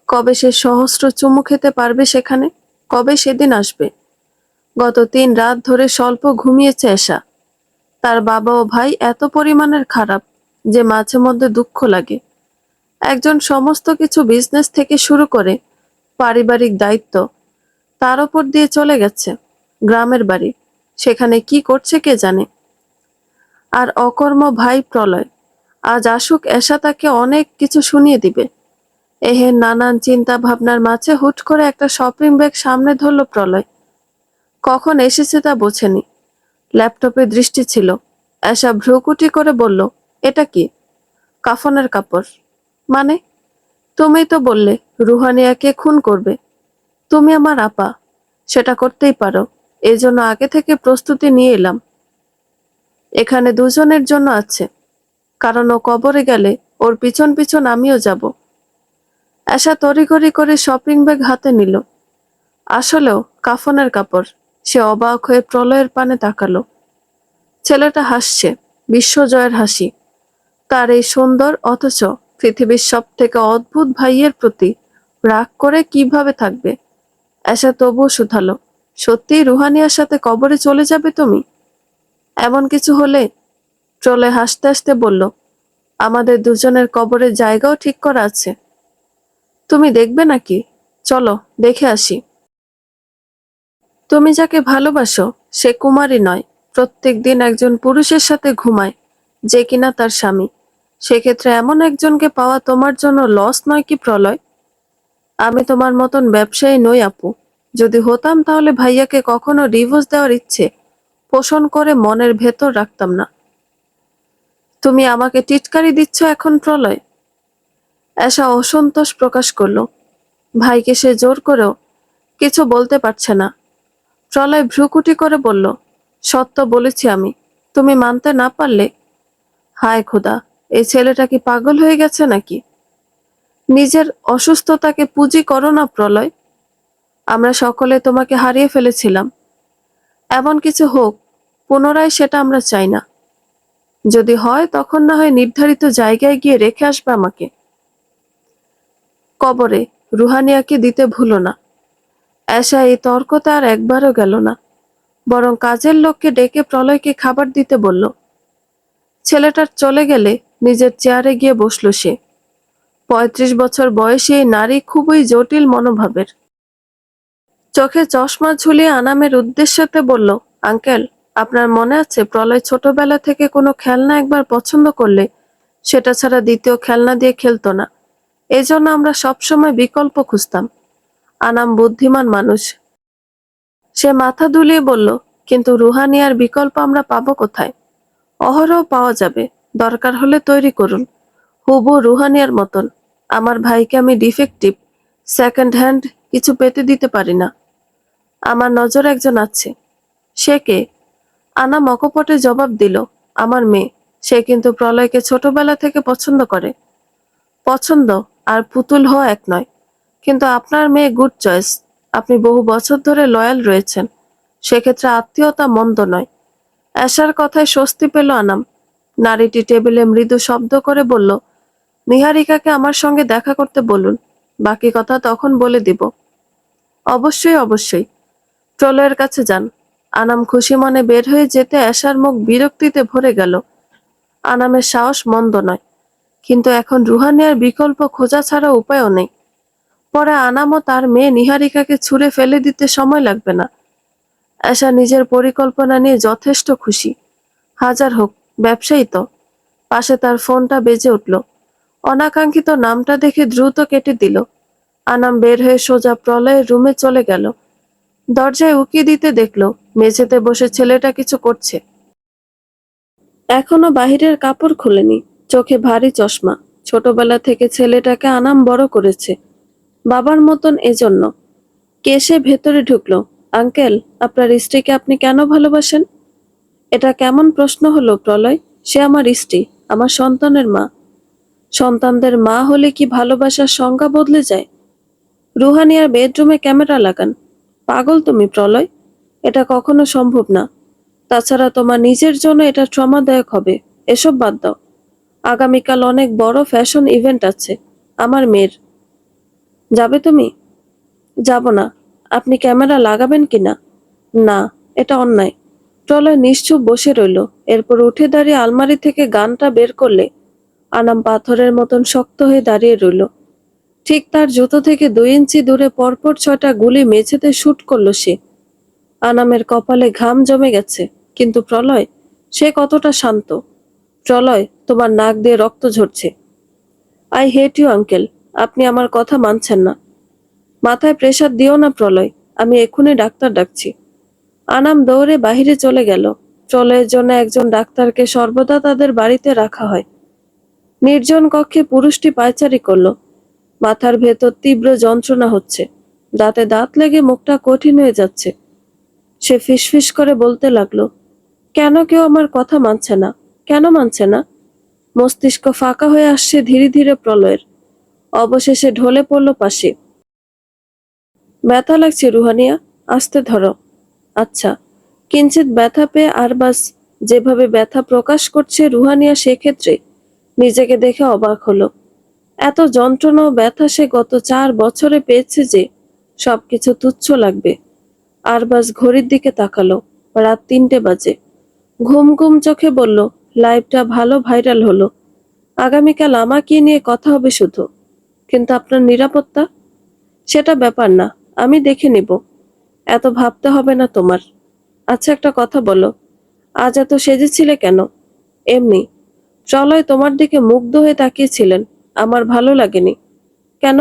কবে সে সহস্র চুমু খেতে পারবে সেখানে? কবে সেদিন আসবে? গত 3 রাত ধরে স্বল্প ঘুমিয়েছে এশা। তার বাবা ও ভাই এত পরিমাণের খারাপ যে মাঝে মধ্যে দুঃখ লাগে। একজন সমস্ত কিছু বিজনেস থেকে শুরু করে পারিবারিক দায়িত্ব, তার ওপর দিয়ে চলে গেছে গ্রামের বাড়ি, সেখানে কি করছে কে জানে। আর অকর্ম ভাই প্রলয়, আজ আসুক এসা তাকে অনেক কিছু শুনিয়ে দিবে। এহেন নানান চিন্তা ভাবনার মাঝে হুট করে একটা শপিং ব্যাগ সামনে ধরল প্রলয়। কখন এসেছে তা বোঝেনি, ল্যাপটপে দৃষ্টি ছিল। এসা ভ্রুকুটি করে বলল, এটা কি? কাফনের কাপড় মানে? তুমি তো বললে রুহানিয়াকে খুন করবে। তুমি আমার আপা, সেটা করতেই পারো। এই জন্য আগে থেকে প্রস্তুতি নিয়ে এলাম। এখানে দুজনের জন্য আছে, কারণ ও কবরে গেলে ওর পিছন পিছন আমিও যাব। আশা তড়িঘড়ি করে শপিং ব্যাগ হাতে নিল। আসলেও কাফনের কাপড়। সে অবাক হয়ে প্রলয়ের পানে তাকালো। ছেলেটা হাসছে, বিশ্বজয়ের হাসি। তার এই সুন্দর অথচ পৃথিবীর সব থেকে অদ্ভুত ভাইয়ের প্রতি রাগ করে কিভাবে থাকবে। আশা তবুও শুধালো, সত্যিই রুহানিয়ার সাথে কবরে চলে যাবে তুমি? এমন কিছু হলে? প্রলয় হাসতে হাসতে বলল, আমাদের দুজনের কবরের জায়গাও ঠিক করা আছে। তুমি দেখবে নাকি? চলো দেখে আসি। তুমি যাকে ভালোবাসো সে কুমারী নয়, প্রত্যেক দিন একজন পুরুষের সাথে ঘুমায়, যে কিনা তার স্বামী। সেক্ষেত্রে এমন একজনকে পাওয়া তোমার জন্য লস নয় কি প্রলয়? আমি তোমার মতন ব্যবসায়ী নই আপু। যদি হতাম তাহলে ভাইয়াকে কখনো ডিভোর্স দেওয়ার ইচ্ছে পোষণ করে মনের ভেতর রাখতাম না। তুমি আমাকে টিটকারি দিচ্ছ এখন প্রলয়? এসা অসন্তোষ প্রকাশ করলো। ভাইকে সে জোর করেও কিছু বলতে পারছে না। প্রলয় ভ্রুকুটি করে বলল, সত্য বলেছি আমি, তুমি মানতে না পারলে? হায় খোদা, এই ছেলেটা কি পাগল হয়ে গেছে নাকি? নিজের অসুস্থতাকে পুঁজি করো না প্রলয়। আমরা সকলে তোমাকে হারিয়ে ফেলেছিলাম। এমন কিছু হোক, পুনরায় সেটা আমরা চাই না। যদি হয় তখন না হয় নির্ধারিত জায়গায় গিয়ে রেখে আসবে আমাকে। কবরে রুহানিয়াকে দিতে ভুলো না। এসা এই তর্কতে আর একবারও গেল না, বরং কাজের লোককে ডেকে প্রলয়কে খাবার দিতে বলল। ছেলেটার চলে গেলে নিজের চেয়ারে গিয়ে বসল সে। ৩৫ বছর বয়সী এই নারী খুবই জটিল মনোভাবের। চোখে চশমা ঝুলিয়ে আনামের উদ্দেশ্যতে বলল, আঙ্কেল, আপনার মনে আছে প্রলয় ছোটবেলা থেকে কোনো খেলনা একবার পছন্দ করলে সেটা ছাড়া দ্বিতীয় খেলনা দিয়ে খেলতো না। এজন্য আমরা সবসময় বিকল্প খুঁজতাম। আনাম বুদ্ধিমান মানুষ, সে মাথা দুলিয়ে বলল, কিন্তু রুহানিয়ার বিকল্প আমরা পাবো কোথায়? অহরহ পাওয়া যাবে, দরকার হলে তৈরি করুন, হুবহু রুহানিয়ার মতন। আমার ভাইকে আমি ডিফেক্টিভ, সেকেন্ড হ্যান্ড কিছু পেতে দিতে পারি না। আমার নজর একজন আছে। সে কে? আনা মকপটে জবাব দিল, আমার মেয়ে। সে কিন্তু প্রলয়কে ছোটবেলা থেকে পছন্দ করে। পছন্দ আর পুতুল হওয়া এক নয়। কিন্তু আপনার মেয়ে গুড চয়েস। আপনি বহু বছর ধরে লয়াল রয়েছেন, সেক্ষেত্রে আত্মীয়তা মন্দ নয়। আশার কথায় স্বস্তি পেল আনাম। নারীটি টেবিলে মৃদু শব্দ করে বলল, নিহারিকাকে আমার সঙ্গে দেখা করতে বলুন, বাকি কথা তখন বলে দিব। অবশ্যই অবশ্যই। প্রলয়ের কাছে যান। আনাম খুশি মনে বের হয়ে যেতে আশার মুখ বিরক্তিতে ভরে গেল। আনামের সাহস মন্দ নয়, কিন্তু এখন রুহানিয়ার বিকল্প খোঁজা ছাড়া উপায়ও নেই। পরে আনামও তার মেয়ে নিহারিকাকে ছুঁড়ে ফেলে দিতে সময় লাগবে না। আশা নিজের পরিকল্পনা নিয়ে যথেষ্ট খুশি। হাজার হোক, ব্যবসায়ী তো। পাশে তার ফোনটা বেজে উঠল। অনাকাঙ্ক্ষিত নামটা দেখে দ্রুত কেটে দিল। আনাম বের হয়ে সোজা প্রলয়ের রুমে চলে গেল। দরজায় উকি দিতে দেখল মেঝেতে বসে ছেলেটা কিছু করছে। এখনো বাহিরের কাপড় খুলেনি, চোখে ভারী চশমা। ছোটবেলা থেকে ছেলেটাকে আনাম বড় করেছে, বাবার মতন। এজন্য কেসে ভেতরে ঢুকলো। আঙ্কেল, আপনার স্ত্রীকে আপনি কেন ভালোবাসেন? এটা কেমন প্রশ্ন হলো প্রলয়? সে আমার স্ত্রী, আমার সন্তানের মা। সন্তানদের মা হলে কি ভালোবাসার সংজ্ঞা বদলে যায়? রুহানিয়ার বেডরুমে ক্যামেরা লাগান। পাগল তুমি প্রলয়, এটা কখনো সম্ভব না। তাছাড়া তোমার নিজের জন্য এটা ট্রমাদায়ক হবে। এসব বাদ দাও। আগামীকাল অনেক বড় ফ্যাশন ইভেন্ট আছে আমার মেয়ের। যাবে তুমি? যাব না। আপনি ক্যামেরা লাগাবেন কিনা? না, এটা অন্যায়। প্রলয় নিশ্চুপ বসে রইল। এরপর উঠে দাঁড়িয়ে আলমারি থেকে গানটা বের করলে আনাম পাথরের মতন শক্ত হয়ে দাঁড়িয়ে রইল। ঠিক তার জুতো থেকে 2 ইঞ্চি দূরে পরপর 6টা গুলি মেঝেতে শুট করলো সে। আনামের কপালে ঘাম জমে গেছে, কিন্তু প্রলয়, সে কতটা শান্ত। প্রলয়, তোমার নাক দিয়ে রক্ত ঝরছে। আই হেট ইউ আঙ্কেল, আপনি আমার কথা মানছেন না। মাথায় প্রেসার দিও না প্রলয়, আমি এক্ষুনি ডাক্তার ডাকছি। আনাম দৌড়ে বাহিরে চলে গেল। প্রলয়ের জন্য একজন ডাক্তারকে সর্বদা তাদের বাড়িতে রাখা হয়। নির্জন কক্ষে পুরুষটি পায়চারি করল। মাথার ভেতর তীব্র যন্ত্রণা হচ্ছে, দাঁতে দাঁত লেগে মুখটা কঠিন হয়ে যাচ্ছে। সে ফিসফিস করে বলতে লাগলো, কেন কেউ আমার কথা মানছে না? কেন মানছে না? মস্তিষ্ক ফাঁকা হয়ে আসছে ধীরে ধীরে প্রলয়ের। অবশেষে ঢলে পড়ল পাশে। ব্যথা লাগছে রুহানিয়া, আস্তে ধরো। আচ্ছা। কিঞ্চিত ব্যথা পেয়ে আরবাজ যেভাবে ব্যথা প্রকাশ করছে রুহানিয়া সেক্ষেত্রে নিজেকে দেখে অবাক হলো। এত যন্ত্রণা ও ব্যথা সে গত 4 বছরে পেয়েছে যে সবকিছু তুচ্ছ লাগবে। আরবাজ ঘড়ির দিকে তাকালো। রাত 3টে বাজে। ঘুম ঘুম চোখে বলল, লাইভটা ভালো ভাইরাল হলো। আগামীকাল আমাকে নিয়ে কথা হবে শুধু। কিন্তু আপনার নিরাপত্তা? সেটা ব্যাপার না, আমি দেখে নিব। এত ভাবতে হবে না তোমার। আচ্ছা, একটা কথা বলো, আজ এত সেজেছিলে কেন? এমনি। চলয় তোমার দিকে মুগ্ধ হয়ে তাকিয়েছিলেন, আমার ভালো লাগেনি। কেন?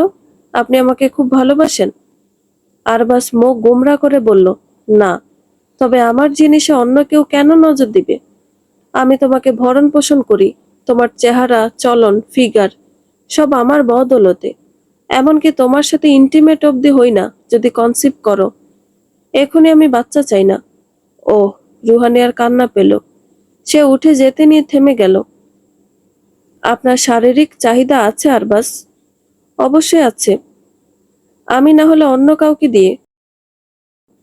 আপনি আমাকে খুব ভালোবাসেন? আরবাস মুখ গোমরা করে বলল, না। তবে আমার জিনিসে অন্য কেউ কেন নজর দিবে? আমি তোমাকে ভরণ পোষণ করি। তোমার চেহারা, চলন, ফিগার সব আমার বদৌলতে। এমনকি তোমার সাথে ইন্টিমেট অবধি হই না যদি কনসিভ করো। এখনই আমি বাচ্চা চাই না। ওহ, রুহানিয়ার কান্না পেল। সে উঠে যেতে নিয়ে থেমে গেল। আপনার শারীরিক চাহিদা আছে আরবাস? অবশ্যই আছে। আমি না হলে অন্য কাউকে দিয়ে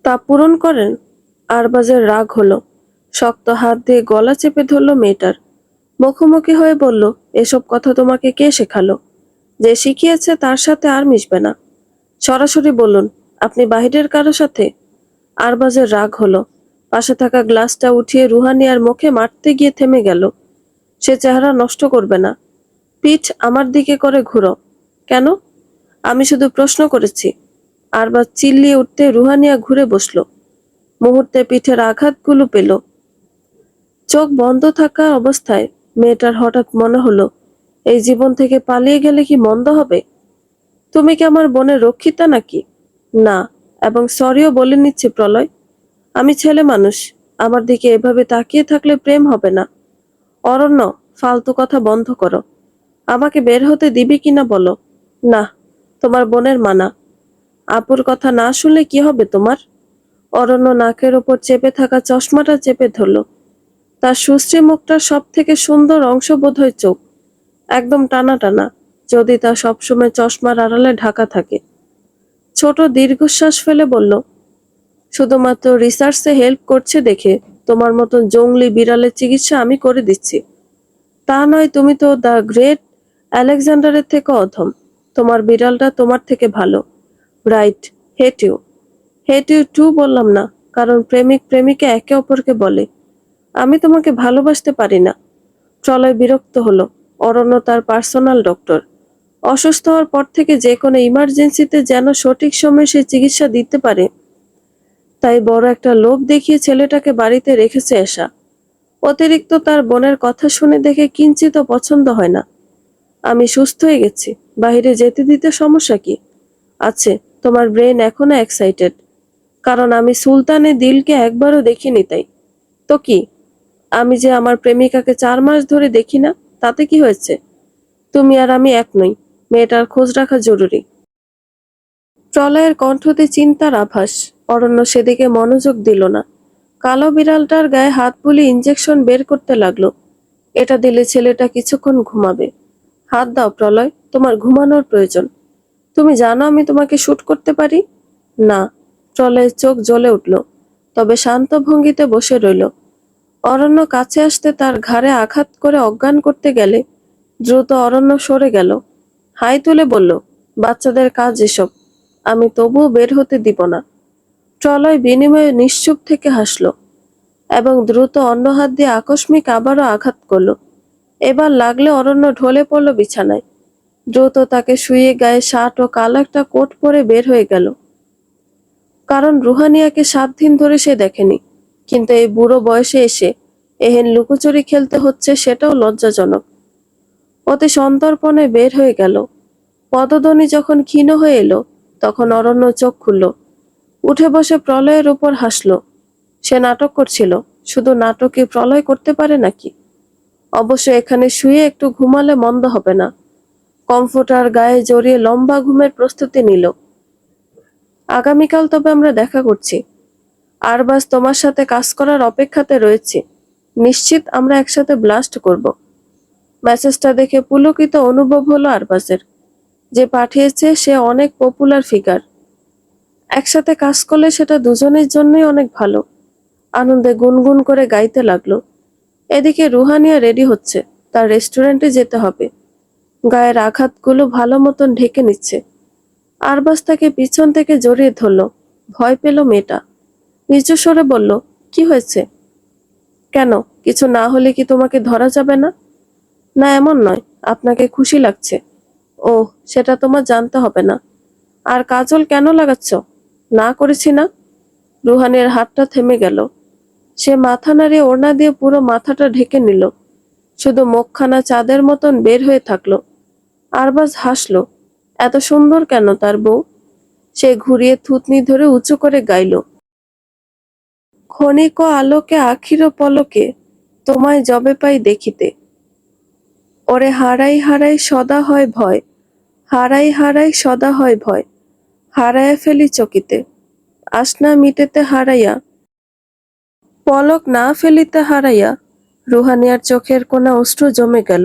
তা পূরণ করেন? আরবাজের রাগ হলো। শক্ত হাত দিয়ে গলা চেপে ধরল মেয়েটার। মুখোমুখি হয়ে বলল, এসব কথা তোমাকে কে শেখালো? যে শিখিয়েছে তার সাথে আর মিশবে না। সরাসরি বলুন, আপনি বাহিরের কারো সাথে? আরবাজের রাগ হলো। পাশে থাকা গ্লাসটা উঠিয়ে রুহানিয়ার মুখে মারতে গিয়ে থেমে গেল। সে চেহারা নষ্ট করবে না। পিঠ আমার দিকে করে ঘুরো। কেন? আমি শুধু প্রশ্ন করেছি। আরবাজ চিল্লিয়ে উঠতে রুহানিয়া ঘুরে বসল। মুহূর্তে পিঠের আঘাতগুলো পেল। চোখ বন্ধ থাকা অবস্থায় মেয়েটার হঠাৎ মনে হলো, এই জীবন থেকে পালিয়ে গেলে কি মন্দ হবে? তুমি কি আমার বোনের রক্ষিতা নাকি? না। এবং সরিও বলে নিচ্ছি প্রলয়, আমি ছেলে মানুষ। আমার দিকে এভাবে তাকিয়ে থাকলে প্রেম হবে না। অরণ্য, ফালতু কথা বন্ধ করো। আমাকে বের হতে দিবি কিনা বলো। না, তোমার বোনের মানা। আপুর কথা না শুনলে কি হবে তোমার? অরণ্য নাকের ওপর চেপে থাকা চশমাটা চেপে ধরল। তার সুশ্রী মুখটার সব থেকে সুন্দর অংশ বোধহয় চোখ। একদম টানা টানা, যদি তা সবসময় চশমার আড়ালে ঢাকা থাকে। ছোট দীর্ঘশ্বাস ফেলে বলল, শুধুমাত্র রিসার্চে হেল্প করছে দেখে তোমার মতন জংলি বিড়ালের চিকিৎসা আমি করে দিচ্ছি। তা নয়, তুমি তো দ্য গ্রেট আলেকজান্ডারের থেকে অধম। তোমার বিড়ালটা তোমার থেকে ভালো। Right. Hate you. Hate you too বললাম না, কারণ প্রেমিক প্রেমিকা একে অপরকে বলে। আমি তোমাকে ভালোবাসতে পারি না। প্রলয় বিরক্ত হলো। অরণ্য তার পার্সোনাল ডক্টর। অসুস্থ হওয়ার পর থেকে যে কোনো ইমার্জেন্সিতে যেন সঠিক সময়ে সে চিকিৎসা দিতে পারে, তাই বড় একটা লোভ দেখিয়ে ছেলেটাকে বাড়িতে রেখেছে এসা। অতিরিক্ত তার বোনের কথা শুনে দেখে কিঞ্চিত পছন্দ হয় না। আমি সুস্থ হয়ে গেছি, বাইরে যেতে দিতে সমস্যা কি আছে? তোমার ব্রেন এখনো এক্সাইটেড, কারণ আমি সুলতানের দিলকে একবারও দেখিনি তাই। তো কি, আমি যে আমার প্রেমিকাকে 4 মাস ধরে দেখি না, তাতে কি হয়েছে? তুমি আর আমি এক নই। মেয়েটার খোঁজ রাখা জরুরি। প্রলয়ের কণ্ঠতে চিন্তার আভাস। অরণ্য সেদিকে মনোযোগ দিল না। কালো বিড়ালটার গায়ে হাত বুলিয়ে ইঞ্জেকশন বের করতে লাগলো। এটা দিলে ছেলেটা কিছুক্ষণ ঘুমাবে। হাত দাও প্রলয়, তোমার ঘুমানোর প্রয়োজন। তুমি জানো আমি তোমাকে শুট করতে পারি। না। প্রলয়ের চোখ জ্বলে উঠল, তবে শান্ত ভঙ্গিতে বসে রইল। অরণ্য কাছে আসতে তার ঘাড়ে আঘাত করে অজ্ঞান করতে গেলে দ্রুত অরণ্য সরে গেল। হাই তুলে বলল, বাচ্চাদের কাজ এসব। আমি তবুও বের হতে দিব না। প্রলয় বিনিময়ে নিশ্চুপ থেকে হাসল এবং দ্রুত অন্য হাত দিয়ে আকস্মিক আবারও আঘাত করল। এবার লাগলে অরণ্য ঢলে পড়ল বিছানায়। দ্রুত তাকে শুইয়ে গায়ে শার্ট ও কালো একটা কোট পরে বের হয়ে গেল। কারণ রুহানিয়াকে 7 দিন ধরে সে দেখেনি, কিন্তু এই বুড়ো বয়সে এসে এহেন লুকোচুরি খেলতে হচ্ছে সেটাও লজ্জাজনক। অতি সন্তর্পণে বের হয়ে গেল। পদধ্বনি যখন ক্ষীণ হয়ে এলো তখন অরণ্য চোখ খুলল, উঠে বসে প্রলয়ের উপর হাসল। সে নাটক করছিল, শুধু নাটকে প্রলয় করতে পারে নাকি? অবশ্য এখানে শুয়ে একটু ঘুমালে মন্দ হবে না। কমফোর্টার গায়ে জড়িয়ে লম্বা ঘুমের প্রস্তুতি নিল। আগামীকাল তবে আমরা দেখা করছি। আরবাজ তোমার সাথে কাজ করার অপেক্ষাতে রয়েছে। নিশ্চিত আমরা একসাথে ব্লাস্ট করব। মেসেজটা দেখে পুলকিত অনুভব হলো আরবাজের। যে পাঠিয়েছে সে অনেক পপুলার ফিগার। একসাথে কাজ করলে সেটা দুজনের জন্যই অনেক ভালো। আনন্দে গুনগুন করে গাইতে লাগলো। এদিকে রুহানিয়া রেডি হচ্ছে, তার রেস্টুরেন্টে যেতে হবে। গায়ের আঘাতগুলো ভালো মতন ঢেকে নিচ্ছে। আরবাজ তাকে পিছন থেকে জড়িয়ে ধরল। ভয় পেল মেয়েটা। নিচু স্বরে বলল, কি হয়েছে? কেন, কিছু না হলে কি তোমাকে ধরা যাবে না? না, এমন নয়, আপনাকে খুশি লাগছে। ও, সেটা তোমার জানতে হবে না। আর কাজল কেন লাগাচ্ছ? না করেছি না। রুহানের হাতটা থেমে গেল। সে মাথা নাড়িয়ে ওড়না দিয়ে পুরো মাথাটা ঢেকে নিল। শুধু মুখখানা চাঁদের মতন বের হয়ে থাকলো। আরবাজ হাসলো। এত সুন্দর কেন তার বউ? সে ঘুরিয়ে থুতনি ধরে উঁচু করে গাইল, ক্ষণিক আলোকে আখির পলকে তোমায় যবে পাই দেখিতে। ওরে হারাই হারাই সদা হয় ভয়, হারাই হারাই সদা হয় ভয়, হারায়া ফেলি চকিতে, আসনা মিটেতে হারাইয়া, পলক না ফেলিতে হারাইয়া। রুহানিয়ার চোখের কোণা অশ্রু জমে গেল।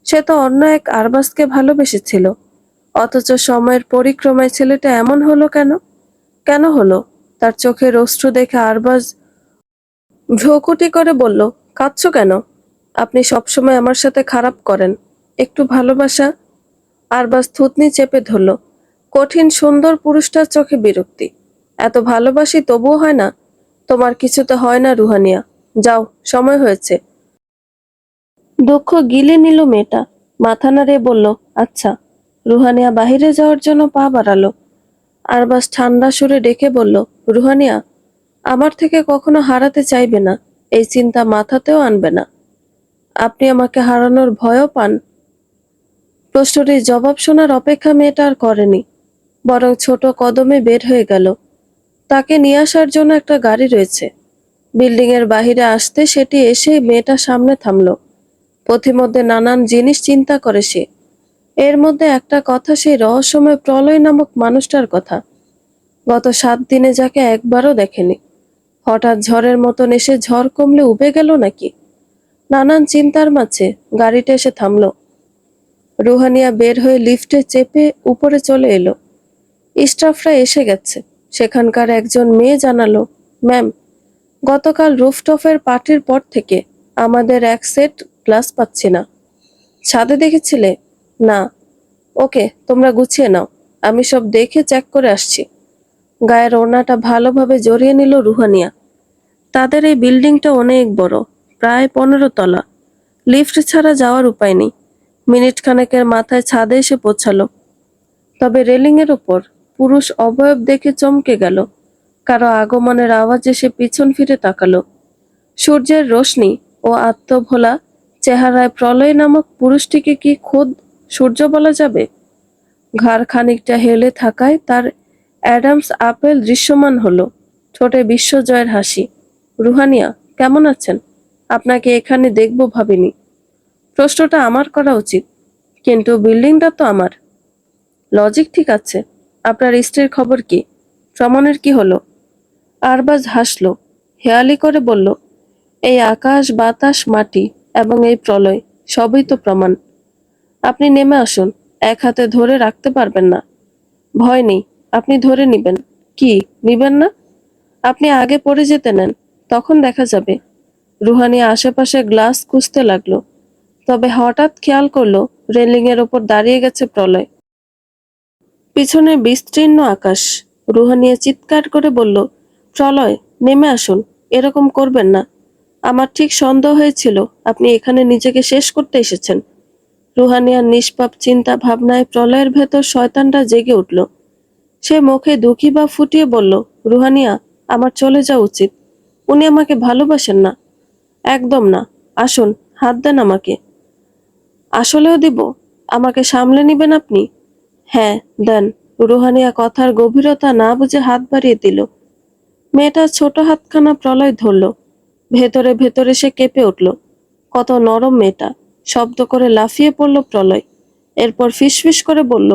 সে তো অন্য এক আরবাজকে ভালোবেসেছিল, অথচ সময়ের পরিক্রমায় ছেলেটা এমন হলো কেন? কেন হলো? তার চোখের অশ্রু দেখে আরবাজ ভ্রুকুটি করে বলল, কাঁদছো কেন? আপনি সবসময় আমার সাথে খারাপ করেন, একটু ভালোবাসা। আরবাজ থুতনি চেপে ধরল। কঠিন সুন্দর পুরুষটার চোখে বিরক্তি। এত ভালোবাসি তবুও হয় না? তোমার কিছুতে হয় না রুহানিয়া। যাও, সময় হয়েছে। দুঃখ গিলে নিল মেয়েটা। মাথা নাড়িয়ে বলল, আচ্ছা। রুহানিয়া বাহিরে যাওয়ার জন্য পা বাড়ালো। আরবাজ ঠান্ডা সুরে ডেকে বলল, রুহানিয়া, আমার থেকে কখনো হারাতে চাইবে না, এই চিন্তা মাথাতেও আনবে না। আপনি আমাকে হারানোর ভয়ও পান? প্রশ্নটির জবাব শোনার অপেক্ষা মেয়েটা আর করেনি, বরং ছোট কদমে বের হয়ে গেল। তাকে নিয়ে আসার জন্য একটা গাড়ি রয়েছে। বিল্ডিং এর বাহিরে আসতে সেটি এসে মেয়েটার সামনে থামলো। পথিমধ্যে নানান জিনিস চিন্তা করে সে। এর মধ্যে একটা কথা, সেই রহস্যময় প্রলয় নামক মানুষটার কথা। গত 7 দিনে যাকে একবারও দেখেনি। হঠাৎ ঝড়ের মতন এসে ঝড় কমলে উবে গেল নাকি? নানান চিন্তার মাঝে গাড়িটা এসে থামলো। রুহানিয়া বের হয়ে লিফটে চেপে উপরে চলে এলো। স্টাফরা এসে গেছে। সেখানকার একজন মেয়ে জানালো, ম্যাম, গতকাল রুফটপের পার্টির পর থেকে আমাদের এক সেট গ্লাস পাচ্ছি না। ছাদে দেখেছিলে? না। ওকে, তোমরা গুছিয়ে নাও, আমি সব দেখে চেক করে আসছি। গায়ের ওড়নাটা ভালোভাবে জড়িয়ে নিল রুহানিয়া। তাদের এই বিল্ডিংটা অনেক বড়, প্রায় 15 তলা। লিফট ছাড়া যাওয়ার উপায় নেই। মিনিট খানেকের মাথায় ছাদে এসে পৌঁছালো। তবে রেলিং এর উপর পুরুষ অবয়ব দেখে চমকে গেল। কারো আগমনের আওয়াজে সে পিছন ফিরে তাকালো। সূর্যের রোশনি ও আত্মভোলা চেহারায় প্রলয় নামক পুরুষটিকে কি খোদ সূর্য বলা যাবে? ঘাড় খানিকটা হেলে থাকায় তার অ্যাডামস আপেল দৃশ্যমান হলো। ঠোঁটে বিশ্বজয়ের হাসি। রুহানিয়া, কেমন আছেন? আপনাকে এখানে দেখব ভাবিনি। প্রশ্নটা আমার করা উচিত, কিন্তু বিল্ডিংটা তো আমার। লজিক ঠিক আছে। আপনার স্ত্রীর খবর কি? প্রমাণের কি হলো? আরবাজ হাসল, হেয়ালি করে বলল, এই আকাশ, বাতাস, মাটি এবং এই প্রলয় সবই তো প্রমাণ। আপনি নেমে আসুন, এক হাতে ধরে রাখতে পারবেন না। ভয় নেই, আপনি ধরে নিবেন। কি, নিবেন না? আপনি আগে পড়ে যেতে নেন, তখন দেখা যাবে। রুহানি আশেপাশে গ্লাস খুঁজতে লাগলো, তবে হঠাৎ খেয়াল করলো রেলিং এর ওপর দাঁড়িয়ে গেছে প্রলয়। পিছনে বিস্তীর্ণ আকাশ। রুহানিয়া চিৎকার করে বলল, প্রলয়, নেমে আসুন, এরকম করবেন না। আমার ঠিক সন্দেহ হয়েছিল আপনি এখানে নিজেকে শেষ করতে এসেছেন। রুহানিয়ার নিষ্পাপ চিন্তা ভাবনায় প্রলয়ের ভেতর শয়তানটা জেগে উঠল। সে মুখে দুঃখী বা ফুটিয়ে বলল, রুহানিয়া, আমার চলে যাওয়া উচিত। উনি আমাকে ভালোবাসেন না। একদম না। আসুন, হাত দেন আমাকে। আসলেও দিব? আমাকে সামলে নিবেন আপনি? হ্যাঁ, দেন। রুহানিয়া কথার গভীরতা না বুঝে হাত বাড়িয়ে দিল। মেয়েটার ছোট হাতখানা প্রলয় ধরল। ভেতরে ভেতরে সে কেঁপে উঠল। কত নরম মেয়েটা। শব্দ করে লাফিয়ে পড়ল প্রলয়। এরপর ফিসফিস করে বলল,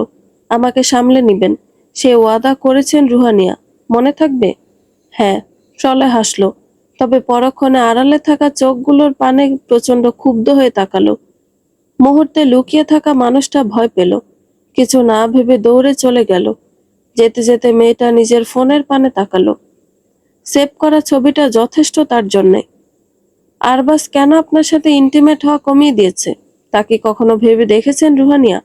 আমাকে সামলে নিবেন। সে ওয়াদা করেছেন রুহানিয়া, মনে থাকবে? হ্যাঁ। প্রলয় হাসল, তবে পরক্ষণে আড়ালে থাকা চোখগুলোর পানে প্রচন্ড ক্ষুব্ধ হয়ে তাকালো। মুহূর্তে লুকিয়ে থাকা মানুষটা ভয় পেল। কিছু না ভেবে দৌড়ে চলে গেল। যেতে যেতে মেয়েটা নিজের ফোনের পানে তাকালো। সেভ করা ছবিটা যথেষ্ট তার জন্যে। আরবাজ কেন আপনার সাথে ইন্টিমেট হওয়া কমিয়ে দিয়েছে, তা কি কখনো ভেবে দেখেছেন রুহানিয়া?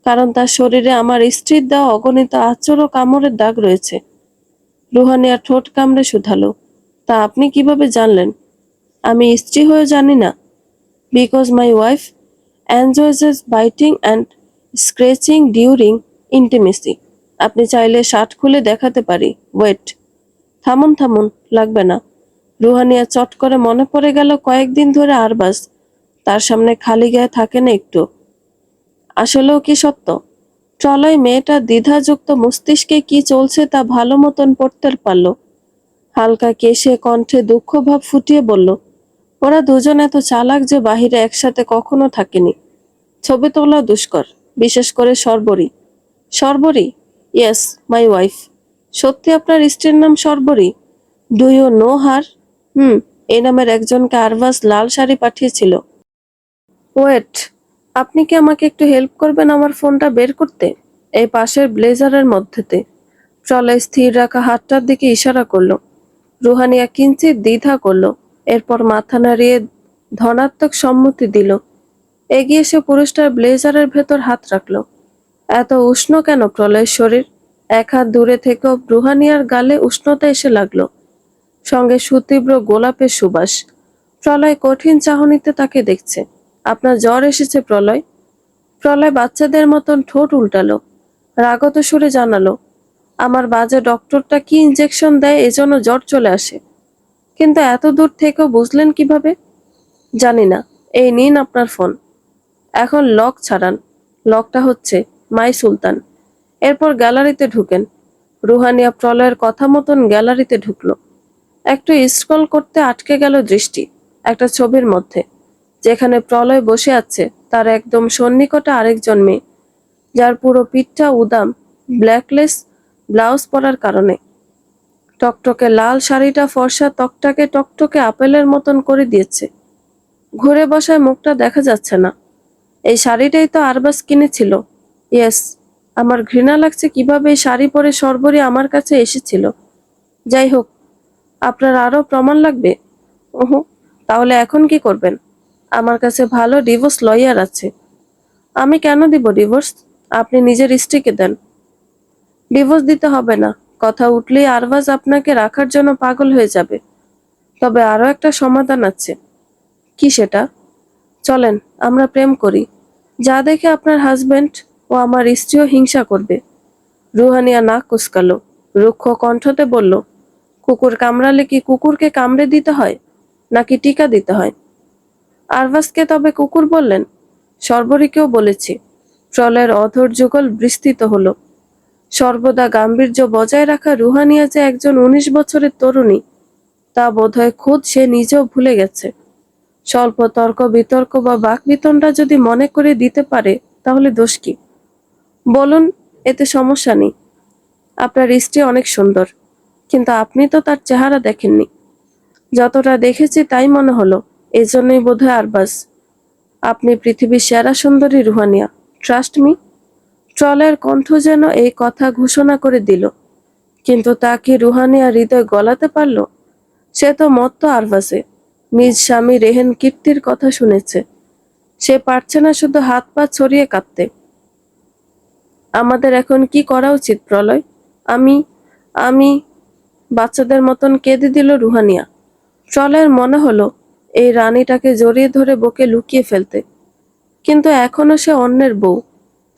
কারণ তার শরীরে আমার স্ত্রীর দেওয়া অগণিত আঁচড় ও কামড়ের দাগ রয়েছে। রুহানিয়া ঠোঁট কামড়ে শুধালো, তা আপনি কিভাবে জানলেন? আমি স্ত্রী হয়েও জানি না। Because my wife enjoys biting and scratching during intimacy. আপনি চাইলে শার্ট খুলে দেখাতে পারি। ওয়েট। থামুন থামুন, লাগবে না। রুহানিয়া চট করে মনে পড়ে গেল কয়েকদিন ধরে আরবাজ তার সামনে খালি গায়ে থাকে না একটু। আসলেও কি সত্য? প্রলয় মেয়েটার দ্বিধাযুক্ত মস্তিষ্কে কি চলছে তা ভালো মতন পড়তে পারল। হালকা কেশে কণ্ঠে দুঃখ ভাব ফুটিয়ে বলল, ওরা দুজন এত চালাক যে বাহিরে একসাথে কখনো থাকেনি। ছবি তোলা দুষ্কর, বিশেষ করে সর্বরী। সর্বরী? Yes, my wife. সত্যি আপনার স্ত্রীর নাম Sharbari? Do you know her? Hmm. এই নামের একজনকে আরবাজ লাল শাড়ি পাঠিয়েছিল। ওয়েট, আপনি কি আমাকে একটু হেল্প করবেন আমার ফোনটা বের করতে? এই পাশের ব্লেজারের মধ্যেতে। প্রলয় স্থির রাখা হাতটার দিকে ইশারা করলো। রুহানিয়া কিঞ্চিত দ্বিধা করলো, এরপর মাথা নাড়িয়ে ধনাত্মক সম্মতি দিল। এগিয়ে সে পুরুষটার ব্লেজারের ভেতর হাত রাখলো। এত উষ্ণ কেন প্রলয়ের শরীর? এক হাত দূরে থেকেও রুহানিয়ার গালে উষ্ণতা এসে লাগলো, সঙ্গে সুতীব্র গোলাপের সুবাস। প্রলয় কঠিন চাহনিতে তাকে দেখছে। আপনার জ্বর এসেছে প্রলয়? প্রলয় বাচ্চাদের মতন ঠোঁট উল্টালো, রাগত সুরে জানালো, আমার বাজে ডক্টরটা কি ইঞ্জেকশন দেয় এজন্য জ্বর চলে আসে। কিন্তু এত দূর থেকেও বুঝলেন কিভাবে? জানি না। এই নিন আপনার ফোন। এখন লক ছাড়ান। লকটা হচ্ছে মাই সুলতান। এরপর গ্যালারিতে ঢুকেন। রুহানিয়া প্রলয়ের কথা মতন গ্যালারিতে ঢুকলো। একটু স্ক্রল করতে আটকে গেল দৃষ্টি একটা ছবির মধ্যে, যেখানে প্রলয় বসে আছে তার একদম সন্নিকটে আরেকজন মেয়ে, যার পুরো পিঠটা উদাম ব্ল্যাকলেস ব্লাউজ পরার কারণে। টকটকে লাল শাড়িটা ফর্সা ত্বকটাকে টকটকে আপেলের মতন করে দিয়েছে। ঘুরে বসায় মুখটা দেখা যাচ্ছে না। এই শাড়িটাই তো আরবাজ কিনেছিল। ইয়েস। আমার ঘৃণা লাগছে কিভাবে এই শাড়ি পরে সর্বরী আমার কাছে এসেছিল। যাই হোক, আপনার আরো প্রমাণ লাগবে? ওহো, তাহলে এখন কি করবেন? আমার কাছে ভালো ডিভোর্স লয়ার আছে। আমি কেন দিব ডিভোর্স? আপনি নিজের স্ত্রীকে দেন। ডিভোর্স দিতে হবে না। কথা উঠলেই আরবাজ আপনাকে রাখার জন্য পাগল হয়ে যাবে। তবে আরো একটা সমাধান আছে। কি সেটা? চলেন, আমরা প্রেম করি। যা দেখে আপনার হাজবেন্ড ও আমার স্ত্রীও হিংসা করবে। রুহানিয়া নাক কুঁচকালো, রুক্ষ কণ্ঠতে বলল, কুকুর কামড়ালে কি কুকুরকে কামড়ে দিতে হয়, নাকি টিকা দিতে হয়? আরবাজকে তবে কুকুর বললেন? সর্বরীকেও বলেছি। প্রলয়ের অধর যুগল বিস্তৃত হলো। সর্বদা গাম্ভীর্য বজায় রাখা রুহানিয়া যে একজন 19 বছরের তরুণী, তা বোধহয় খোদ সে নিজেও ভুলে গেছে। স্বল্প তর্ক বিতর্ক বা বাকবিতণ্ডা যদি মনে করে দিতে পারে, তাহলে দোষ কি? বলুন, এতে সমস্যা নেই। আপনার স্ত্রী অনেক সুন্দর, কিন্তু আপনি তো তার চেহারা দেখেননি। যতটা দেখেছি তাই মনে হলো। এজন্যই বোধহয় আরবাজ। আপনি পৃথিবীর সেরা সুন্দরী রুহানিয়া। Trust me. ট্রলের কণ্ঠ যেন এই কথা ঘোষণা করে দিল। কিন্তু তা কি রুহানিয়া হৃদয় গলাতে পারল? সে তো মত্ত আরবাজে। নিজ স্বামী রেহেন কীর্তির কথা শুনেছে। সে পারছে না শুধু হাত পা ছড়িয়ে কাঁদতে। আমাদের এখন কি করা উচিত প্রলয়? আমি আমি বাচ্চাদের মতন কেঁদে দিল রুহানিয়া। প্রলয়ের মনে হলো এই রানীটাকে জড়িয়ে ধরে বুকে লুকিয়ে ফেলতে। কিন্তু এখনো সে অন্যের বউ।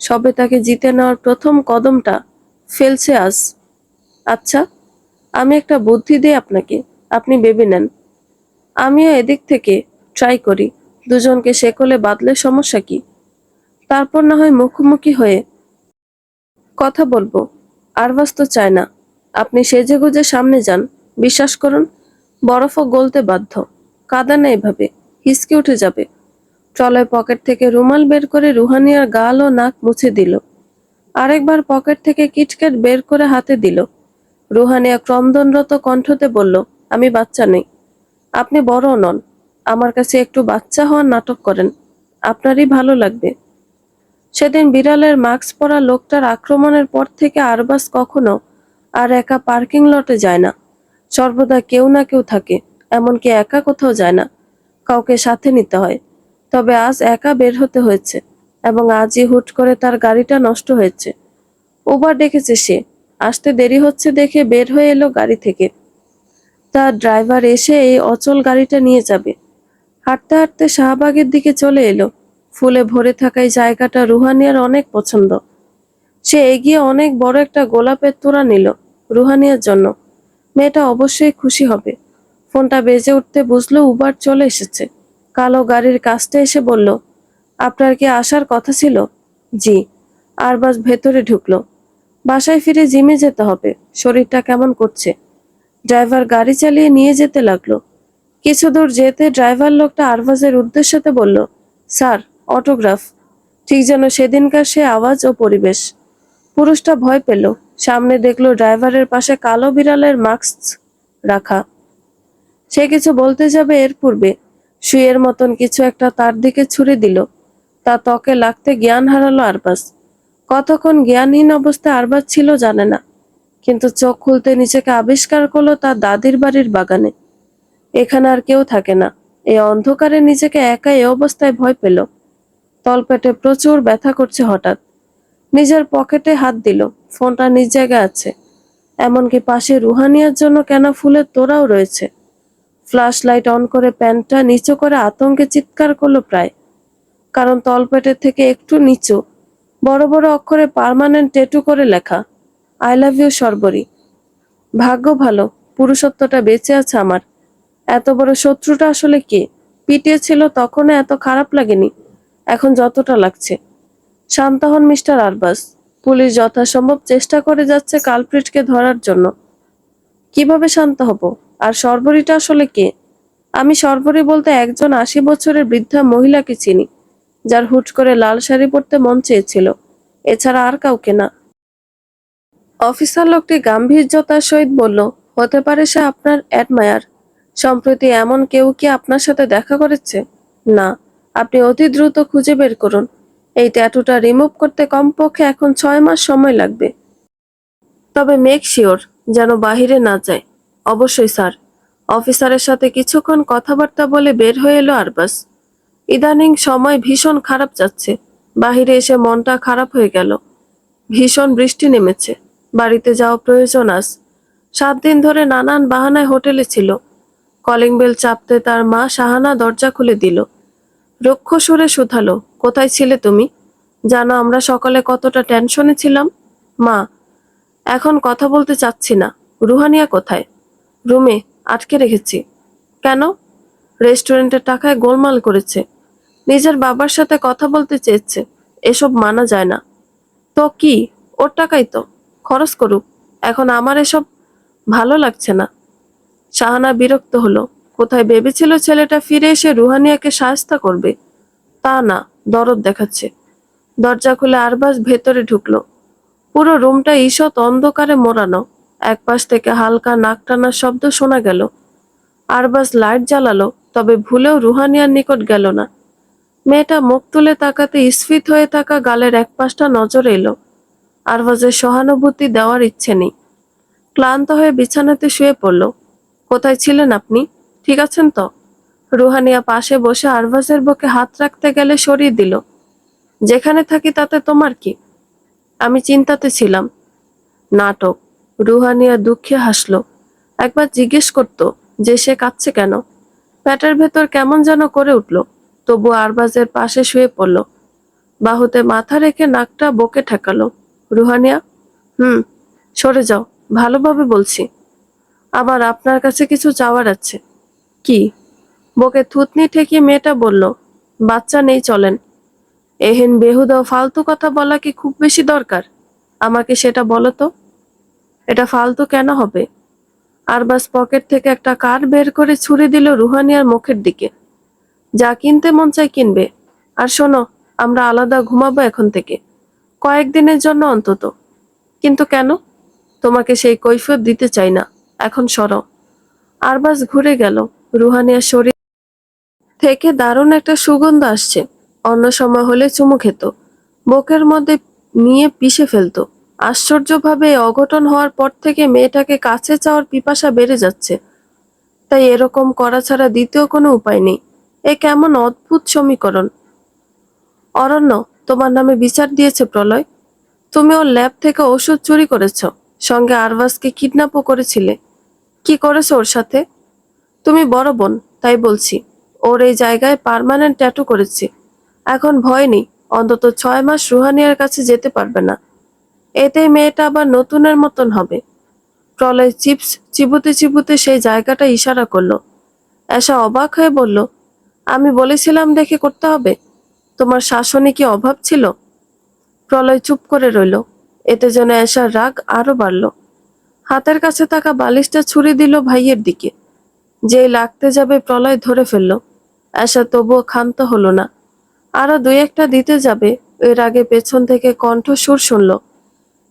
সবে তাকে জিতে নেওয়ার প্রথম কদমটা ফেলছে আজ। আচ্ছা, আমি একটা বুদ্ধি দিই আপনাকে, আপনি ভেবে নেন। আমিও এদিক থেকে ট্রাই করি, দুজনকে শেকলে বাঁধলে সমস্যা কি? তারপর না হয় মুখোমুখি হয়ে কথা বলবো। আরবাজ তো চায় না। আপনি সেজেগুজে সামনে যান, বিশ্বাস করুন, বরফও গলতে বাধ্য। কাঁদা না এভাবে, হিসকে উঠে যাবে। ট্রলের পকেট থেকে রুমাল বের করে রুহানিয়ার গাল ও নাক মুছে দিল। আরেকবার পকেট থেকে কিটক্যাট বের করে হাতে দিল। রুহানিয়া ক্রন্দনরত কণ্ঠতে বলল, আমি বাচ্চা নেই, আপনি বড়ও নন, আমার কাছে একটু বাচ্চা হওয়ার নাটক করেন, আপনারই ভালো লাগবে। সেদিন বিড়ালের মাস্ক পরা লোকটার আক্রমণের পর থেকে আরবাজ কখনো আর একা পার্কিং লটে যায় না। সর্বদা কেউ না কেউ থাকে, এমনকি একা কোথাও যায় না, কাউকে সাথে নিতে হয়। তবে আজ একা বের হতে হয়েছে, এবং আজই হুট করে তার গাড়িটা নষ্ট হয়েছে। উবার ডেকেছে সে, আসতে দেরি হচ্ছে দেখে বের হয়ে এলো গাড়ি থেকে। তার ড্রাইভার এসে এই অচল গাড়িটা নিয়ে যাবে। হাঁটতে হাঁটতে শাহবাগের দিকে চলে এলো। ফুলে ভরে থাকা এই জায়গাটা রুহানিয়ার অনেক পছন্দ। সে এগিয়ে অনেক বড় একটা গোলাপের তোড়া নিল রুহানিয়ার জন্য। মেয়েটা অবশ্যই খুশি হবে। ফোনটা বেজে উঠতে বুঝলো উবার চলে এসেছে। কালো গাড়ির কাছটা এসে বলল, আপনার কি আসার কথা ছিল? জি। আরবাজ ভেতরে ঢুকলো। বাসায় ফিরে জিমে যেতে হবে, শরীরটা কেমন করছে। ড্রাইভার গাড়ি চালিয়ে নিয়ে যেতে লাগলো। কিছু দূর যেতে ড্রাইভার লোকটা আরবাজের উদ্দেশ্যতে বলল, স্যার, অটোগ্রাফ। ঠিক যেন সেদিনকার সে আওয়াজ ও পরিবেশ। পুরুষটা ভয় পেল। সামনে দেখলো ড্রাইভারের পাশে কালো বিড়ালের মাস্ক রাখা। সে কিছু বলতে যাবে এর পূর্বে শুয়ের মতন কিছু একটা তার দিকে ছুড়ে দিল। তা ত্বকে লাগতে জ্ঞান হারালো আরবাজ। কতক্ষণ জ্ঞানহীন অবস্থায় আরবাজ ছিল জানে না, কিন্তু চোখ খুলতে নিজেকে আবিষ্কার করলো তার দাদির বাড়ির বাগানে। এখানে আর কেউ থাকে না। এই অন্ধকারে নিজেকে একা এ অবস্থায় ভয় পেল। তলপেটে প্রচুর ব্যথা করছে হঠাৎ। নিজের পকেটে হাত দিল, ফোনটা নিজ জায়গায় আছে। এমনকি পাশে রুহানিয়ার জন্য কেনা ফুলের তোড়াও রয়েছে। ফ্ল্যাশ লাইট অন করে প্যান্টটা নিচু করে আতঙ্কে চিৎকার করলো প্রায়। কারণ তলপেটের থেকে একটু নিচু বড় বড় অক্ষরে পার্মানেন্ট ট্যাটু করে লেখা, আই লাভ ইউ সর্বরী। ভাগ্য ভালো, পুরুষত্বটা বেঁচে আছে আমার। এত বড় শত্রুটা আসলে কে? পিটিয়েছিল তখনও এত খারাপ লাগেনি, এখন যতটা লাগছে। শান্ত হন মিস্টার আরবাজ। পুলিশ যথাসম্ভব চেষ্টা করে যাচ্ছে কালপ্রিটকে ধরার জন্য। কিভাবে শান্ত হব? আর সর্বরীটা আসলে কে? আমি সর্বরী বলতে একজন 80 বছরের বৃদ্ধা মহিলাকে চিনি, যার হুট করে লাল শাড়ি পরতে মন চেয়েছিল। এছাড়া আর কাউকে না। অফিসার লোকটি গাম্ভীর্যতার সহিত বলল, হতে পারে সে আপনার অ্যাডমায়ার। সম্প্রতি এমন কেউ কি আপনার সাথে দেখা করেছে? না। আপনি অতি দ্রুত খুঁজে বের করুন। এই ট্যাটুটা রিমুভ করতে কমপক্ষে এখন 6 মাস সময় লাগবে। তবে মেক শিওর যেন বাহিরে না যায়। অবশ্যই স্যার। অফিসারের সাথে কিছুক্ষণ কথাবার্তা বলে বের হয়ে এলো আরবাজ। ইদানিং সময় ভীষণ খারাপ যাচ্ছে। বাহিরে এসে মনটা খারাপ হয়ে গেল। ভীষণ বৃষ্টি নেমেছে। বাড়িতে যাওয়া প্রয়োজন আজ। 7 দিন ধরে নানান বাহানায় হোটেলে ছিল। কলিং বেল চাপতে তার মা শাহানা দরজা খুলে দিল। রুক্ষ সুরে শুধালো, কোথায় ছিলে তুমি? জানো আমরা সকালে কতটা টেনশনে ছিলাম। মা, এখন কথা বলতে চাচ্ছি না। রুহানিয়া কোথায়? রুমে, আটকে রেখেছি। কেন? রেস্টুরেন্টের টাকায় গোলমাল করেছে। নিজের বাবার সাথে কথা বলতে চেয়েছে। এসব মানা যায় না। তো কি, ওর টাকাই তো, খরচ করুক। এখন আমার এসব ভালো লাগছে না। শাহানা বিরক্ত হলো। কোথায় ভেবেছিল ছেলেটা ফিরে এসে রুহানিয়াকে সাহায্য করবে? তা না, দরদ দেখাচ্ছে। দরজা খুলে আরবাজ ভেতরে ঢুকলো। পুরো রুমটা ঈষৎ অন্ধকারে মোড়ানো। একপাশ থেকে হালকা নাক টানার শব্দ শোনা গেল। আরবাজ লাইট জ্বালালো, তবে ভুলেও রুহানিয়ার নিকট গেল না। মেয়েটা মুখ তুলে তাকাতে স্ফীত হয়ে থাকা গালের একপাশটা নজরে এলো। আরবাজের সহানুভূতি দেওয়ার ইচ্ছে নেই। ক্লান্ত হয়ে বিছানাতে শুয়ে পড়ল। কোথায় ছিলেন আপনি? ঠিক আছেন তো? রুহানিয়া পাশে বসে আরবাজের বুকে হাত রাখতে গেলে সরিয়ে দিল। যেখানে থাকি তাতে তোমার কি? আমি চিন্তাতে ছিলাম। নাটক। রুহানিয়া দুঃখে হাসল। একবার জিজ্ঞেস করতো যে সে কাঁদছে কেন। পেটের ভেতর কেমন যেন করে উঠল। তবু আরবাজের পাশে শুয়ে পড়ল। বাহুতে মাথা রেখে নাকটা বকে ঠেকালো। রুহানিয়া, হুম, সরে যাও, ভালোভাবে বলছি। আবার আপনার কাছে কিছু চাওয়ার আছে। কি? বকে থুতনি ঠেকিয়ে মেয়েটা বলল, বাচ্চা নেই চলেন। এহেন বেহুদা ও ফালতু কথা বলা কি খুব বেশি দরকার? আমাকে সেটা বলো তো। এটা ফালতু কেন হবে? আরবাজ পকেট থেকে একটা কার্ড বের করে ছুড়ে দিল রুহানিয়ার মুখের দিকে। যা কিনতে মন চায় কিনবে। আর শোনো, আমরা আলাদা ঘুমাবো এখন থেকে, কয়েকদিনের জন্য অন্তত। কিন্তু কেন? তোমাকে সেই কৈফিয়ত দিতে চাই না। এখন সরো। আরবাজ ঘুরে গেল। রুহানিয়ার শরীর থেকে দারুণ একটা সুগন্ধ আসছে। অন্য সময় হলে চুমু খেত, বুকের মধ্যে নিয়ে পিষে ফেলতো। আশ্চর্যভাবে এই অঘটন হওয়ার পর থেকে মেয়েটাকে কাছে চাওয়ার পিপাসা বেড়ে যাচ্ছে। তাই এরকম করা ছাড়া দ্বিতীয় কোনো উপায় নেই। এ কেমন অদ্ভুত সমীকরণ! অরণ্য, তোমার নামে বিচার দিয়েছে প্রলয়। তুমি ওর ল্যাব থেকে ওষুধ চুরি করেছ, সঙ্গে আরবাজকে কিডন্যাপও করেছিলে। কি করেছো ওর সাথে? তুমি বড় বোন, তাই বলছি। ওর এই জায়গায় পার্মানেন্ট ট্যাটু করেছি। এখন ভয় নেই, অন্তত 6 মাস রুহানিয়ার কাছে যেতে পারবে না। এতেই মেয়েটা আবার নতুনের মতন হবে। প্রলয় চিপস চিবুতে চিবুতে সেই জায়গাটা ইশারা করলো। এসা অবাক হয়ে বলল, আমি বলেছিলাম দেখে করতে হবে। তোমার শাসনে কি অভাব ছিল? প্রলয় চুপ করে রইল। এতে যেন এসার রাগ আরো বাড়ল। হাতের কাছে থাকা বালিশটা ছুড়ে দিল ভাইয়ের দিকে। যেই লাগতে যাবে প্রলয় ধরে ফেলল। এসা তবুও ক্ষান্ত হলো না। আরো 2-1টা দিতে যাবে, এর আগে পেছন থেকে কণ্ঠস্বর শুনল,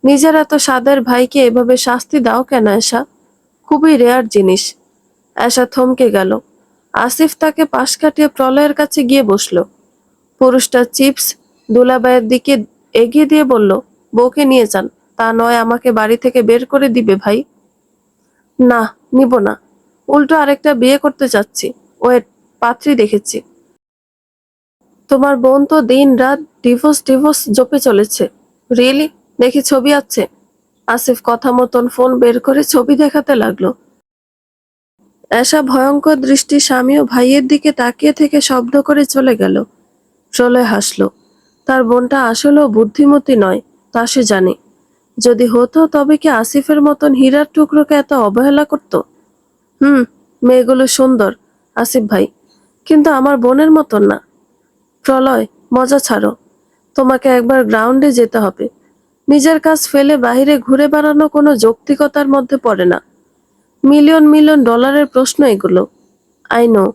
নিজের এত সাদের ভাইকে এভাবে শাস্তি দাও কেন এসা? খুবই রেয়ার জিনিস। এসা থমকে গেল। আসিফ তাকে পাশ কাটিয়ে প্রলয়ের কাছে গিয়ে বসল। পুরুষটা চিপস দুলাবাইয়ের দিকে এগিয়ে দিয়ে বলল, বউকে নিয়ে যান, তা নয় আমাকে বাড়ি থেকে বের করে দিবে ভাই। না, নিব না। উল্টো আরেকটা বিয়ে করতে চাচ্ছি। ওয়েট, পাত্রী দেখেছি। তোমার বোন তো দিন রাত ডিভোর্স ডিভোর্স জপে চলেছে। রিয়েলি? দেখি ছবি আছে। আসিফ কথা মতন ফোন বের করে ছবি দেখাতে লাগলো। এসা ভয়ঙ্কর দৃষ্টি স্বামী ও ভাইয়ের দিকে তাকিয়ে থেকে শব্দ করে চলে গেল। প্রলয় হাসল। তার বোনটা আসলেও বুদ্ধিমতী নয়, তা সে জানে। যদি হতো তবে কি আসিফের মতন হীরার টুকরোকে এত অবহেলা করত? হুম, মেয়েগুলো সুন্দর আসিফ ভাই, কিন্তু আমার বোনের মতন না। প্রলয়, মজা ছাড়ো। তোমাকে একবার গ্রাউন্ডে যেতে হবে। নিজের কাজ ফেলে বাইরে ঘুরে বেড়ানো কোনো যৌক্তিকতার মধ্যে পড়ে না। মিলিয়ন মিলিয়ন ডলারের প্রশ্ন এগুলো। আই নো,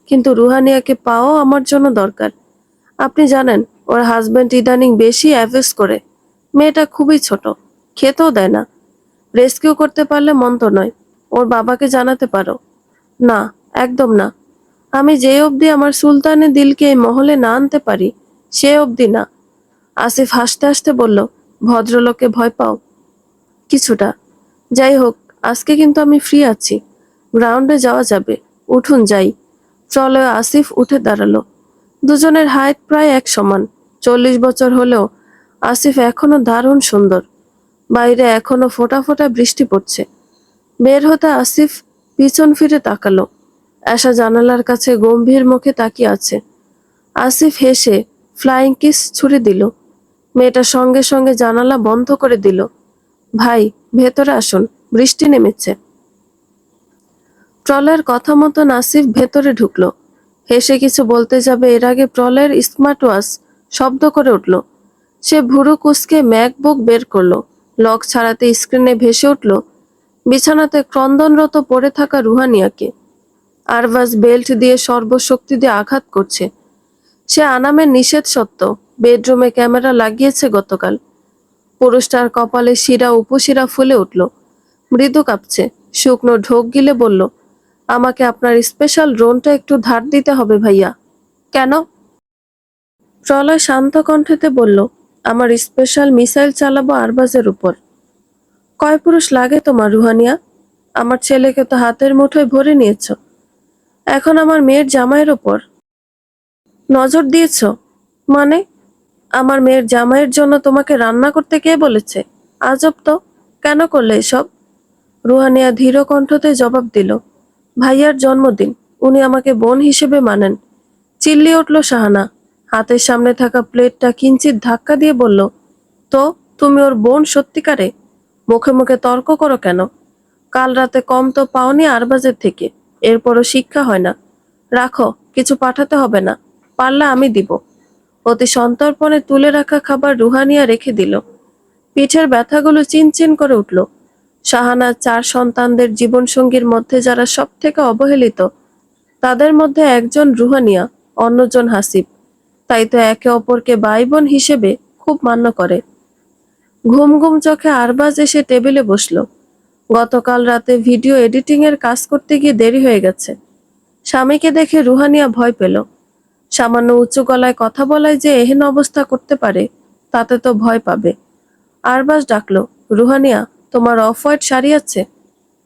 কিন্তু রুহানিয়াকে পাওয়া আমার জন্য দরকার। আপনি জানেন, ওর হাজবেন্ড ইদানিং বেশি অ্যাভেস করে। মেয়েটা খুবই ছোট, খেতেও দেয় না। রেস্কিউ করতে পারলে মন্দ নয়। ওর বাবাকে জানাতে পারো। না, একদম না। আমি যে অবধি আমার সুলতানের দিলকে এই মহলে না আনতে পারি, সে অবধি না। আসিফ হাসতে হাসতে বলল, ভদ্রলোককে ভয় পাও? কিছুটা। যাই হোক, আজকে কিন্তু আমি ফ্রি আছি। গ্রাউন্ডে যাওয়া যাবে। উঠুন যাই। প্রলয় আসিফ উঠে দাঁড়ালো। দুজনের হাইট প্রায় এক সমান। 40 বছর হলেও আসিফ এখনো দারুণ সুন্দর। বাইরে এখনো ফোঁটা ফোঁটা বৃষ্টি পড়ছে। বের হতে আসিফ পিছন ফিরে তাকালো। আশা জানালার কাছে গম্ভীর মুখে তাকিয়ে আছে। আসিফ হেসে ফ্লাইং কিস ছুড়ে দিল। মেয়েটা সঙ্গে সঙ্গে জানালা বন্ধ করে দিল। ভাই, ভেতরে আসুন, বৃষ্টি নেমেছে। প্রলয়ের কথা মতন আসিফ ভেতরে ঢুকলো। হেসে কিছু বলতে যাবে এর আগে প্রলয়ের স্মার্ট ওয়াচ শব্দ করে উঠল। সে ভুরু কুঁচকে ম্যাকবুক বের করলো। লক ছাড়াতে স্ক্রিনে ভেসে উঠল বিছানাতে ক্রন্দনরত পড়ে থাকা রুহানিয়াকে। আরবাজ বেল্ট দিয়ে সর্বশক্তি দিয়ে আঘাত করছে। সে আনামের নিষেধ সত্ত্বেও বেডরুমে ক্যামেরা লাগিয়েছে গতকাল। পুরুষটার কপালে শিরা উপশিরা ফুলে উঠল। মৃদু কাঁপছে। শুকনো ঢোক গিলে বলল, আমাকে আপনার স্পেশাল ড্রোনটা একটু ধার দিতে হবে ভাইয়া। কেন? প্রলয় শান্ত কণ্ঠেতে বলল, আমার স্পেশাল মিসাইল চালাবো আরবাজের উপর। কয় পুরুষ লাগে তোমার রুহানিয়া? আমার ছেলেকে তো হাতের মুঠোয় ভরে নিয়েছ। এখন আমার মেয়ের জামাইয়ের ওপর নজর দিয়েছ? মানে? আমার মেয়ের জামাইয়ের জন্য তোমাকে রান্না করতে কে বলেছে? আজব তো, কেন করলে এসব? রুহানিয়া ধীর কণ্ঠতে জবাব দিল, ভাইয়ার জন্মদিন, উনি আমাকে বোন হিসেবে মানেন। চিল্লিয়ে উঠল শাহানা। হাতের সামনে থাকা প্লেটটা কিঞ্চিত ধাক্কা দিয়ে বলল, তো তুমি ওর বোন সত্যিকারে? মুখে মুখে তর্ক করো কেন? কাল রাতে কম তো পাওনি আরবাজের থেকে, এরপরও শিক্ষা হয় না। রাখো, কিছু পাঠাতে হবে না, পারলে আমি দিব। অতি সন্তর্পণে তুলে রাখা খাবার রুহানিয়া রেখে দিল। পিঠের ব্যথাগুলো চিনচিন করে উঠল। শাহানার 4 সন্তানদের জীবনসঙ্গীর মধ্যে যারা সব থেকে অবহেলিত, তাদের মধ্যে একজন রুহানিয়া, অন্যজন হাসিব। তাই তো একে অপরকে ভাই বোন হিসেবে খুব মান্য করে। ঘুম ঘুম চোখে আরবাজ এসে টেবিলে বসলো। গতকাল রাতে ভিডিও এডিটিং এর কাজ করতে গিয়ে দেরি হয়ে গেছে। স্বামীকে দেখে রুহানিয়া ভয় পেল। সামান্য উঁচু গলায় কথা বলায় যে এহেন অবস্থা করতে পারে, তাতে তো ভয় পাবে। আরবাজ ডাকলো, রুহানিয়া, তোমার অফ হোয়াইট শাড়ি আছে?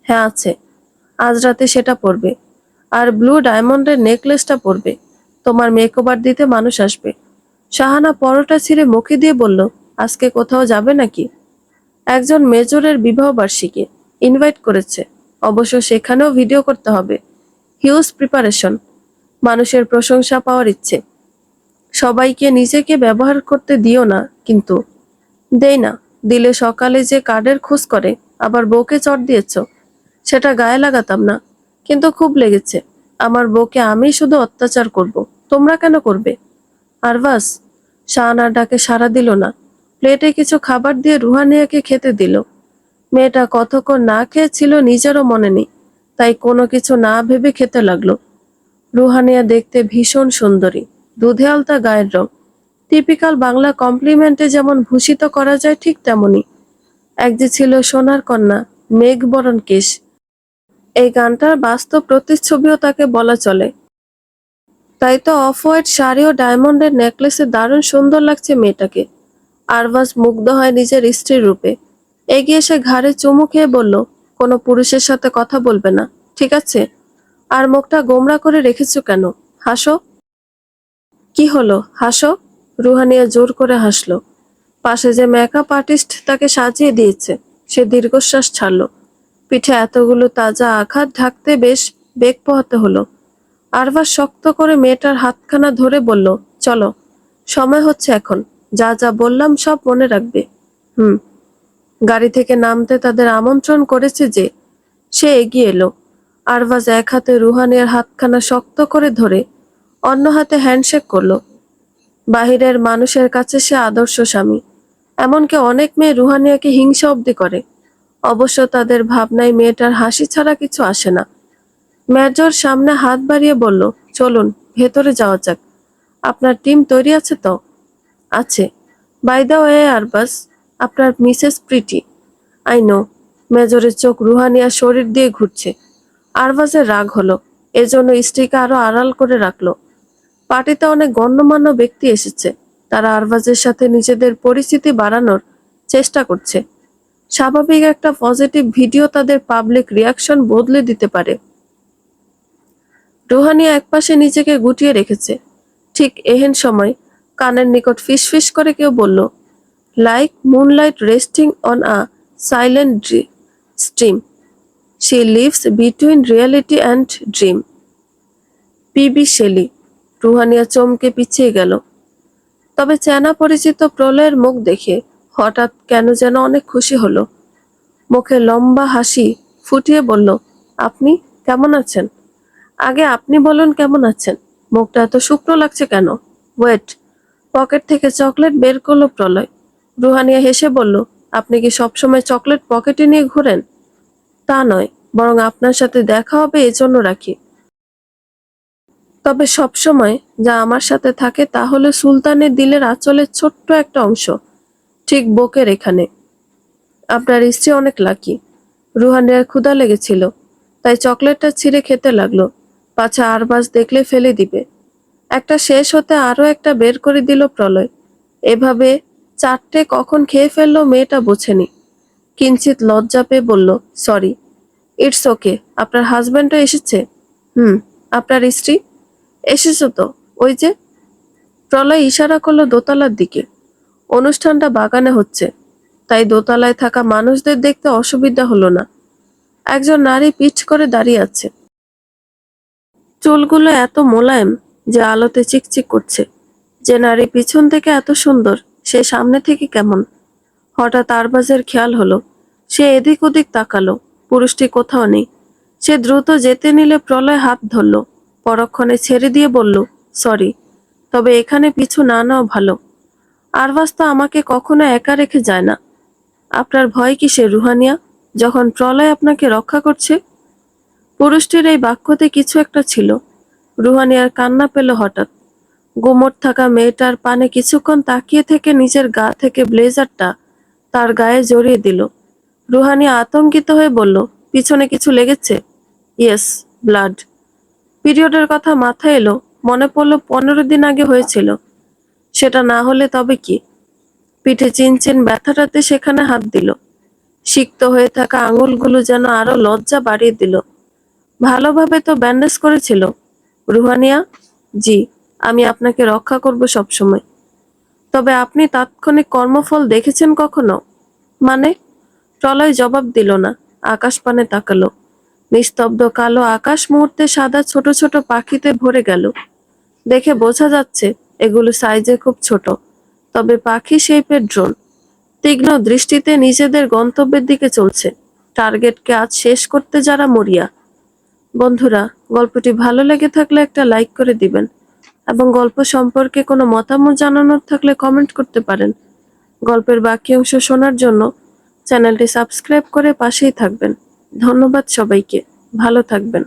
হ্যাঁ আছে। আজ রাতে সেটা পরবে। আর ব্লু ডায়মন্ডের নেকলেসটা পরবে। তোমার মেকওভার দিতে মানুষ আসবে। শাহানা পরোটা ছিঁড়ে মুখে দিয়ে বলল, আজকে কোথাও যাবে নাকি? একজন মেজরের বিবাহ বার্ষিকী, ইনভাইট করেছে। অবশ্য সেখানেও ভিডিও করতে হবে। Huge preparation. মানুষের প্রশংসা পাওয়ার ইচ্ছে। সবাইকে নিজেকে ব্যবহার করতে দিও না কিন্তু। দেই না। দিলে সকালে যে কার্ডের খোঁজ করে, আবার বউকে চট দিয়েছ, সেটা গায়ে লাগাতাম না, কিন্তু খুব লেগেছে। আমার বউকে আমি শুধু অত্যাচার করব, তোমরা কেন করবে? আরবাস। শাহানার ডাকে সাড়া দিল না। প্লেটে কিছু খাবার দিয়ে রুহানিয়াকে খেতে দিল। মেয়েটা কতক্ষণ না খেয়েছিল নিজেরও মনে নেই, তাই কোনো কিছু না ভেবে খেতে লাগলো। রুহানিয়া দেখতে ভীষণ সুন্দরী, দুধে আলতা গায়ের রং। টিপিক্যাল বাংলা কমপ্লিমেন্টে যেমন ভূষিত করা যায়, ঠিক তেমনই। এক যে ছিল সোনার কন্যা, মেঘ বরণ কেশ, এই গানটার বাস্তব প্রতিচ্ছবিও তাকে বলা চলে। তাই তো অফ হোয়াইট শাড়ি ও ডায়মন্ডের নেকলেসে দারুণ সুন্দর লাগছে মেয়েটাকে। আরবাজ মুগ্ধ হয় নিজের স্ত্রীর রূপে। এগিয়ে এসে ঘাড়ে চুমু খেয়ে বলল, কোনো পুরুষের সাথে কথা বলবে না, ঠিক আছে? আর মুখটা গোমড়া করে রেখেছো কেন? হাসো। কি হলো, হাসো। রুহানিয়া জোর করে হাসলো। পাশে যে মেকআপ আর্টিস্ট তাকে সাজিয়ে দিয়েছে, সে দীর্ঘশ্বাস ছাড়ল। পিঠে এতগুলো তাজা আঘাত ঢাকতে বেশ বেগ পোহাতে হলো। আরবাজ শক্ত করে মেয়েটার হাতখানা ধরে বলল, চলো, সময় হচ্ছে এখন। যা যা বললাম সব মনে রাখবে। হুম। গাড়ি থেকে নামতে তাদের আমন্ত্রণ করেছে যে, সে এগিয়ে এলো। আরবাজ এক হাতে রুহানিয়ার হাতখানা শক্ত করে ধরে অন্য হাতে হ্যান্ডশেক করলো। বাহিরের মানুষের কাছে সে আদর্শ স্বামী। এমনকি অনেক মেয়ে রুহানিয়াকে হিংসা অব্দি করে। অবশ্য তাদের ভাবনায় মেয়েটার হাসি ছাড়া কিছু আসে না। মেজর সামনে হাত বাড়িয়ে বলল, চলুন ভেতরে যাওয়া যাক। আপনার টিম তৈরি আছে তো? আছে। বাই দ্য ওয়ে আরবাজ, আপনার মিসেস প্রিটি। I know. মেজরের চোখ রুহানিয়ার শরীর দিয়ে ঘুরছে। আরবাজের রাগ হলো, এজন্য স্ত্রীকে আরো আড়াল করে রাখলো। পার্টিতে অনেক গণ্যমান্য ব্যক্তি এসেছে। তারা আরবাজের সাথে নিজেদের পরিচিতি বাড়ানোর চেষ্টা করছে। স্বাভাবিক একটা পজিটিভ ভিডিও তাদের পাবলিক রিয়াকশন বদলে দিতে পারে। রুহানিয়া একপাশে নিজেকে গুটিয়ে রেখেছে। ঠিক এহেন সময় কানের নিকট ফিসফিস করে কেউ বলল, like moonlight resting on a silent stream, she lives between reality and dream. PB Shelley. Ruhaniya চমকে পিছিয়ে গেল। তবে চেনা পরিচিত প্রলয়ের মুখ দেখে হঠাৎ কেন যেন অনেক খুশি হলো। মুখে লম্বা হাসি ফুটিয়ে বলল, আপনি কেমন আছেন? আগে আপনি বলুন কেমন আছেন। মুখটা এত শুকনো লাগছে কেন? ওয়েট। পকেট থেকে চকলেট বের করলো প্রলয়। রুহানিয়া হেসে বলল, আপনি কি সবসময় চকলেট পকেটে নিয়ে ঘোরেন? তা নয়, বরং আপনার সাথে দেখা হবে এজন্য রাখি। তবে সবসময় যা আমার সাথে থাকে তা হলো সুলতানের দিলের আঁচলের ছোট্ট একটা অংশ, ঠিক বুকের এখানে। আপনার স্ত্রী অনেক লাকি। রুহানিয়ার ক্ষুধা লেগেছিল, তাই চকলেটটা ছিঁড়ে খেতে লাগলো, পাছে আরবাজ দেখলে ফেলে দিবে। একটা শেষ হতে আরো একটা বের করে দিল প্রলয়। এভাবে 4টে কখন খেয়ে ফেললো মেয়েটা বোঝেনি। কিঞ্চিত লজ্জা পেয়ে বলল, সরি। It's okay. আপনার হাজব্যান্ডও এসেছে? হুম। আপনার স্ত্রী? এসেছো তো, ওই যে। প্রলয় ইশারা করলো দোতলার দিকে। অনুষ্ঠানটা বাগানে হচ্ছে, তাই দোতলায় থাকা মানুষদের দেখতে অসুবিধা হলো না। একজন নারী পিঠ করে দাঁড়িয়ে আছে। চুলগুলো এত মোলায়েম যে আলোতে চিকচিক করছে, যে নারী পিছন থেকে এত সুন্দর, সে সামনে থেকে কেমন? হঠাৎ আরবাজের খেয়াল হলো। সে এদিক ওদিক তাকালো, পুরুষটি কোথাও নেই। সে দ্রুত যেতে নিলে প্রলয় হাত ধরল, পরক্ষণে ছেড়ে দিয়ে বলল, সরি, তবে এখানে পিছু না নেওয়া ভালো। আরবাজ তো আমাকে কখনো একা রেখে যায় না। আপনার ভয় কিসের রুহানিয়া, যখন প্রলয় আপনাকে রক্ষা করছে? পুরুষটির এই বাক্যতে কিছু একটা ছিল। রুহানিয়ার কান্না পেল হঠাৎ। গুমট থাকা মেয়েটার পানে কিছুক্ষণ তাকিয়ে থেকে নিজের গা থেকে ব্লেজারটা তার গায়ে জড়িয়ে দিল। রুহানিয়া আতঙ্কিত হয়ে বলল, পিছনে কিছু লেগেছে? Yes, blood. পিরিয়ডের কথা মাথায় এলো, মনে পড়ল 15 দিন আগে হয়েছিল। সেটা না হলে তবে কি? পিঠে চিনচিন ব্যথাটাতে সেখানে হাত দিল। সিক্ত হয়ে থাকা আঙুলগুলো যেন আরো লজ্জা বাড়িয়ে দিল। ভালোভাবে তো ব্যান্ডেজ করেছিল। রুহানিয়া, জি, আমি আপনাকে রক্ষা করব সবসময়। তবে আপনি তাৎক্ষণিক কর্মফল দেখেছেন কখনো? মানে? প্রলয় জবাব দিল না, আকাশ পানে তাকালো। নিস্তব্ধ কালো আকাশ মুহূর্তে সাদা ছোট ছোট পাখিতে ভরে গেল। দেখে বোঝা যাচ্ছে এগুলো সাইজে খুব ছোট, তবে পাখি শেপের ড্রোন। তীক্ষ্ণ দৃষ্টিতে নিজেদের গন্তব্যের দিকে চলছে। টার্গেটকে আজ শেষ করতে যারা মরিয়া। বন্ধুরা, গল্পটি ভালো লেগে থাকলে একটা লাইক করে দিবেন এবং গল্প সম্পর্কে কোনো মতামত জানানোর থাকলে কমেন্ট করতে পারেন। গল্পের বাকি অংশ শোনার জন্য চ্যানেলটি সাবস্ক্রাইব করে পাশেই থাকবেন। ধন্যবাদ সবাইকে। ভালো থাকবেন।